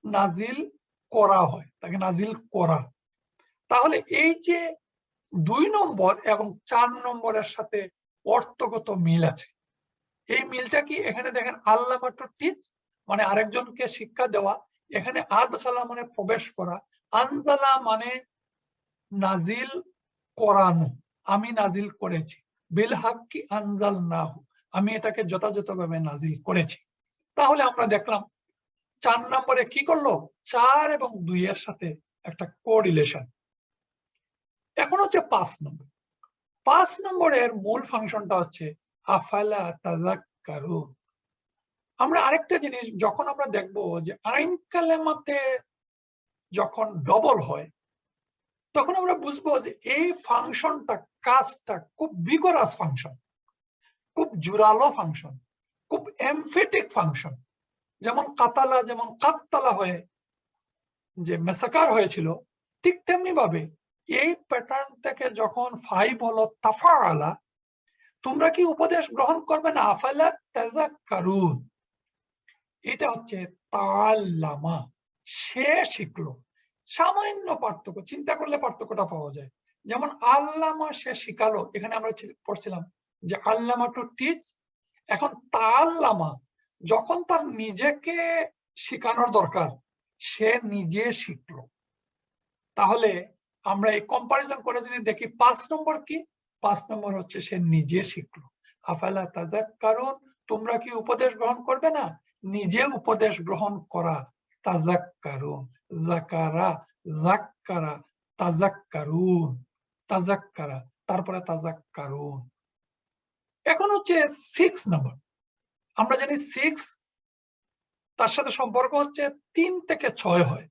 নাজিল করা হয়, তাকে নাজিল করা। তাহলে এই যে 2 নম্বর এবং 4 নম্বরের সাথে অর্থগত মিল আছে। এই মিলটা কি? এখানে দেখেন আল্লামা টু টিচ মানে আরেকজনকে শিক্ষা দেওয়া, এখানে আদখালা মানে প্রবেশ করা, আনজালা মানে নাজিল করানো, আমি নাজিল করেছি। বিল হাক্কি আনজালনাহু, আমি এটাকে যথাযথভাবে নাজিল করেছি। তাহলে আমরা দেখলাম 4 নম্বরে কি করলো, 4 এবং 2 এর সাথে একটা কোরিলেশন। এখন হচ্ছে 5 নম্বর। 5 নম্বরের মূল ফাংশনটা হচ্ছে আফালা তাযাক্কারুন, আমরা আরেকটা জিনিস যখন আমরা দেখব যে আইন কালেমাতে যখন ডবল হয় তখন আমরা বুঝবো যে এই ফাংশনটা কাজটা খুব বিগরাস ফাংশন, খুব জোরালো ফাংশন, খুব এমফেটিক ফাংশন। যেমন কাতালা, যেমন কাত্তালা হয়ে যে মেসাকার হয়েছিল, ঠিক তেমনি ভাবে এই প্যাটার্ন থেকে যখন 5 হলো তাফাআলা, তোমরা কি উপদেশ গ্রহণ করবে না? আফালা তাযাক্কারুন, এটা হচ্ছে তাআল্লামা, সে শিখলো। সামান্য পার্থক্য, চিন্তা করলে পার্থক্যটা পাওয়া যায়। যেমন আল্লামা, সে শিখালো, এখানে আমরা পড়ছিলাম যে আল্লামা টু টিচ। এখন তাআল্লামা, যখন তার নিজেকে শিখানোর দরকার, সে নিজে শিখলো। তাহলে আমরা এই কম্পারিজন করে যদি দেখি 5 নম্বর কি, 5 নম্বর হচ্ছে সে নিজে শিখলো। আফালা তাযাক্কারুন, তোমরা কি উপদেশ গ্রহণ করবে না? নিজে উপদেশ গ্রহণ করা, তাযাক্কারুন, যাকারা, যাক্কারা, তাযাক্কারুন, তাযাক্কারা, তারপরে তাযাক্কারুন। এখন হচ্ছে 6 নম্বর। আমরা জানি 6 তার সাথে সম্পর্ক হচ্ছে 3 থেকে 6 হয়।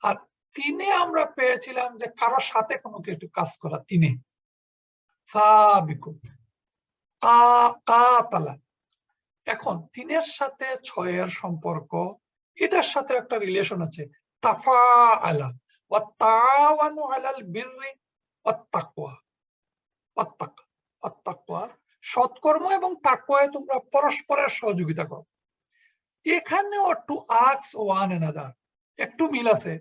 আর 3-এ আমরা পেয়েছিলাম যে কারো সাথে কোনো কিছু কাজ করা। 3-এ সাবিকু, কাতালা। এখন 3-এর সাথে 6-এর সম্পর্ক, এটার সাথে একটা রিলেশন আছে, তাফাআলা ওয়া তাআওয়ানু আলাল বিররি ওয়াত তাকওয়া, ওয়াত তাকওয়া, সৎকর্ম এবং তাকওয়ায় তোমরা পরস্পরের সহযোগিতা করো। এখানেও টু আস্ক ওয়ান অ্যানাদার একটু মিল আছে।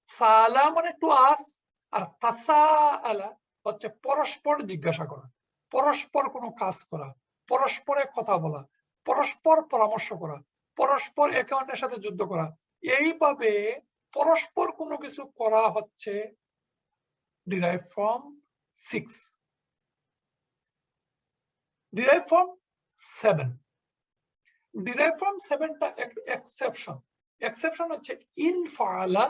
সালা মানে টু আস্ক, আর তাসাআলা হচ্ছে পরস্পর জিজ্ঞাসা করা, পরস্পর কোনো কাজ করা, পরস্পরে কথা বলা, পরস্পর পরামর্শ করা, পরস্পর একে অন্যের সাথে যুদ্ধ করা। এইভাবে পরস্পর কোনো কিছু করা হচ্ছে derive from 6। Derive from 7, derive from 7টা এক্সেপশন। এক্সেপশন হচ্ছে ইনফাআলা,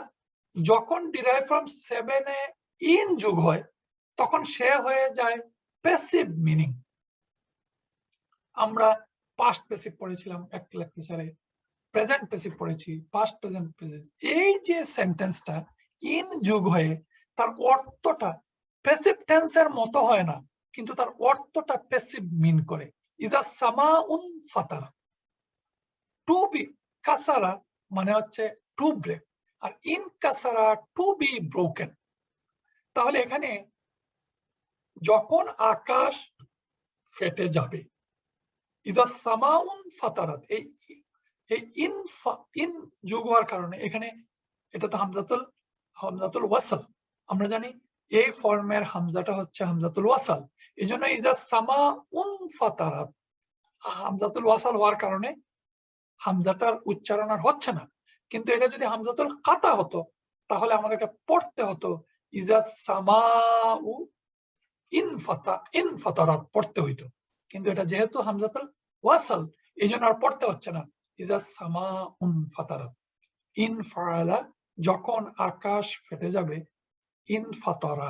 যখন ডিরাইভ ফ্রম 7-এ ইন যোগ হয় তখন সে হয়ে যায় প্যাসিভ মিনিং। আমরা পাস্ট প্যাসিভ পড়েছিলাম এক লেকচারে, প্রেজেন্ট প্যাসিভ পড়েছি, পাস্ট প্রেজেন্ট প্যাসিভ। এই যে সেন্টেন্সটা ইন যোগ হয়ে তার অর্থটা প্যাসিভ টেন্সের মতো হয় না, কিন্তু তার অর্থটা প্যাসিভ মিন করে। ইদা সামাউন ফাতারা, টু বি কাসারা মানে হচ্ছে টু ব্রেক, আর ইন কাসারা টু বি ব্রোকেন। তাহলে এখানে যখন আকাশ ফেটে যাবে, ইদা সামাউন ফাতারাত, এই ইন যোগ হওয়ার কারণে এখানে এটা তো হামজাতুল ওয়াসাল। আমরা জানি এই ফর্মের হামজাটা হচ্ছে হামজাতুল ওয়াসাল, এই জন্য ইদা সামাউন ফাতারাত, হামজাতুল ওয়াসাল হওয়ার কারণে হামজাটার উচ্চারণ আর হচ্ছে না। কিন্তু এটা যদি হামজাতুল কাতা হতো তাহলে আমাদেরকে পড়তে হতো ইজা সামাউ ইনফাতারাত পড়তে হইতো। কিন্তু এটা যেহেতু হামজাতুল ওয়াসাল, এই জন্য আর পড়তে হচ্ছে না, ইজা সামাউন ফাতারাত। ইনফাআলা, যখন আকাশ ফেটে যাবে, ইনফাতারা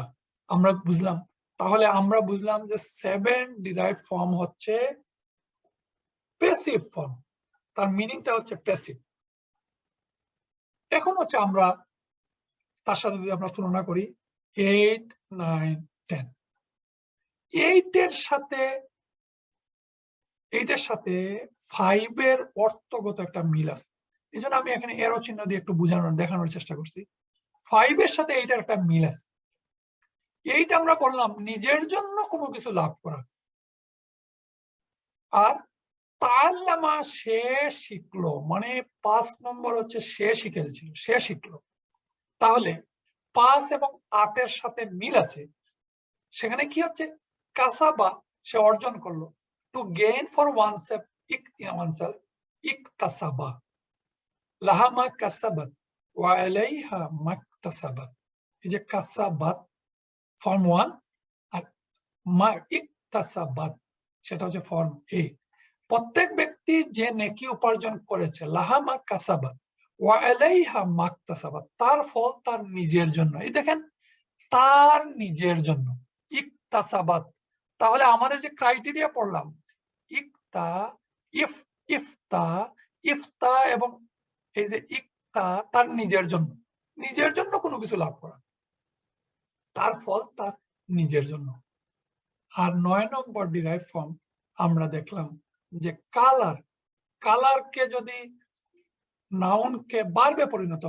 আমরা বুঝলাম। তাহলে আমরা বুঝলাম যে 7 ডিরাইভ ফর্ম হচ্ছে প্যাসিভ ফর্ম, তার মিনিংটা হচ্ছে প্যাসিভ। এখন হচ্ছে আমরা তার সাথে যদি আমরা তুলনা করি 8, 9, 10, 8-এর সাথে 5-এর অর্থগত একটা মিল আছে। এই জন্য আমি এখানে এরো চিহ্ন দিয়ে একটু দেখানোর চেষ্টা করছি। 5-এর সাথে 8-এর একটা মিল আছে। 8 আমরা বললাম নিজের জন্য কোনো কিছু লাভ করা, আর তাআল্লামা সে শিখলো, মানে 5 নম্বর হচ্ছে সে শিখেছিল, সে শিখলো। তাহলে 5 এবং 8-এর সাথে মিল আছে। সেখানে কি হচ্ছে? কাসাবা, সে অর্জন করলো। টু গেইন ফর ওয়ানসেলফ, ইকতাসাবা, লাহা মা কাসাবাত ওয়া আলাইহা মাকতাসাবাত। এই যে কাসাবাত ফর্ম 1, আর মা ইকতাসাবাত সেটা হচ্ছে ফর্ম এ। প্রত্যেক ব্যক্তি যে নেকি উপার্জন করেছে, লাহা মা কাসাবাত ওয়া আলাইহা মাকতাসাবাত, তার ফল তার নিজের জন্য। এই দেখেন, তার নিজের জন্য, ইকতাসাবাত। তাহলে আমাদের যে ক্রাইটেরিয়া পড়লাম, ইফতা, ইফতা এবং এই যে ইকতা তার নিজের জন্য কোনো কিছু লাভ করা, তার ফল তার নিজের জন্য। আর 9 নম্বর ডিরাইভ ফর্ম আমরা দেখলাম যে কালারকে যদি নাউনকে বার্বে পরিণত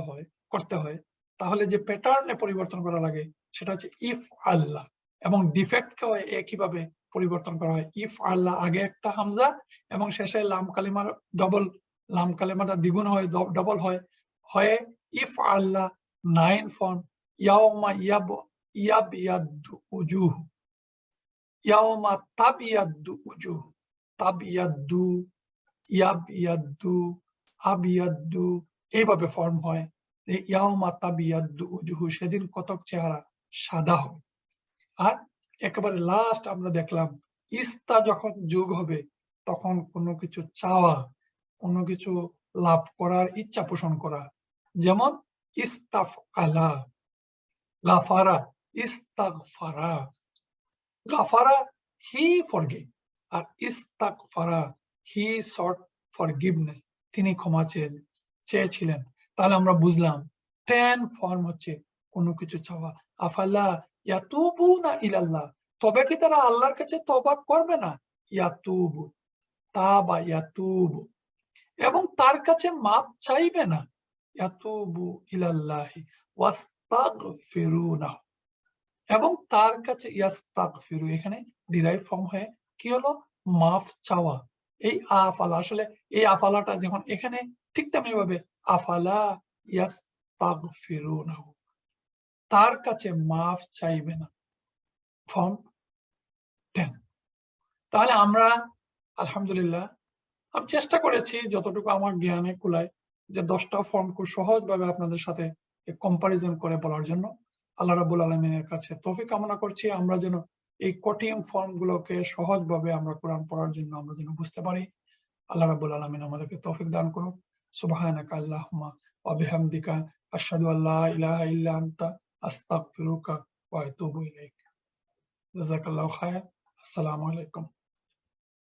করতে হয় তাহলে যে প্যাটার্নে পরিবর্তন করা লাগে সেটা হচ্ছে ইফ আল্লাহ, এবং ডিফেক্টকেও একইভাবে পরিবর্তন করা হয়। ইফ আল্লাহ আগে একটা হামজা এবং শেষে লাম কালিমার লাম কালিমাটা দ্বিগুণ হয়, ডবল হয় ইফ আল্লাহ 9 ফর্ম ইয়াউমা ইয়াবিয়াদু উজুহ, ইয়াউমা তাবিয়াদু উজুহ, তাবিয়াদু, ইয়াবিয়াদু, আবিয়াদু, এইভাবে ফর্ম হয়। ইয়াউমা তাবিয়াদু উজুহু, সেদিন কতক চেহারা সাদা হবে। আর একেবারে লাস্ট আমরা দেখলাম ইস্তা যখন যোগ হবে তখন কোনো কিছু চাওয়া, কোনো কিছু লাভ করার ইচ্ছা পোষণ করা, যেমন ইস্তাফআলা, গাফারা, ইস্তাগফারা। গাফারা হি ফরগিভ, আর ইস্তাগফারা হি সট ফরগিভনেস, তিনি ক্ষমা চেয়েছিলেন। তাহলে আমরা বুঝলাম 10 ফর্ম হচ্ছে কোনো কিছু চাওয়া। আফালা ইয়াতুবুনা ইলাল্লাহ, তবে কি তারা আল্লাহর কাছে তওবা করবে না? ইয়াতুবু, তাবা ইয়াতুবু, এবং তার কাছে মাপ চাইবে না। ইয়াতুবু ইলাল্লাহি ওয়াস্তাগফিরুনা, এবং তার কাছে ইয়াস্তাগফিরু, এখানে ডিরাইভ ফর্ম হয়ে কি হলো? মাফ চাওয়া। এই আফালা, আসলে এই আফালাটা যখন এখানে ঠিক তেমনি ভাবে আফালা ইয়াস্তাগফিরুনা, তার কাছে মাফ চাইবে না, ফর্ম 10। তাহলে আমরা আলহামদুলিল্লাহ আমি চেষ্টা করেছি যতটুকু আমার জ্ঞানে কুলায় যে 10টা ফর্ম খুব সহজভাবে আপনাদের সাথে কম্পারিজন করে বলার জন্য। আল্লাহ রাব্বুল আলামিনের কাছে তৌফিক কামনা করছি আমরা যেন এই কঠিন ফর্ম গুলোকে সহজভাবে আমরা কোরআন পড়ার জন্য আমরা যেন বুঝতে পারি। আল্লাহ রাব্বুল আলামিন আমাদেরকে তৌফিক দান করুন। সুবহানাকা আল্লাহুম্মা ওয়া বিহামদিকা আশহাদু আল্লা ইলাহা ইল্লা আনতা আস্তাগফিরুকা ওয়া আতুবু ইলাইক। জাযাকাল্লাহু খায়র। আসসালামু আলাইকুম।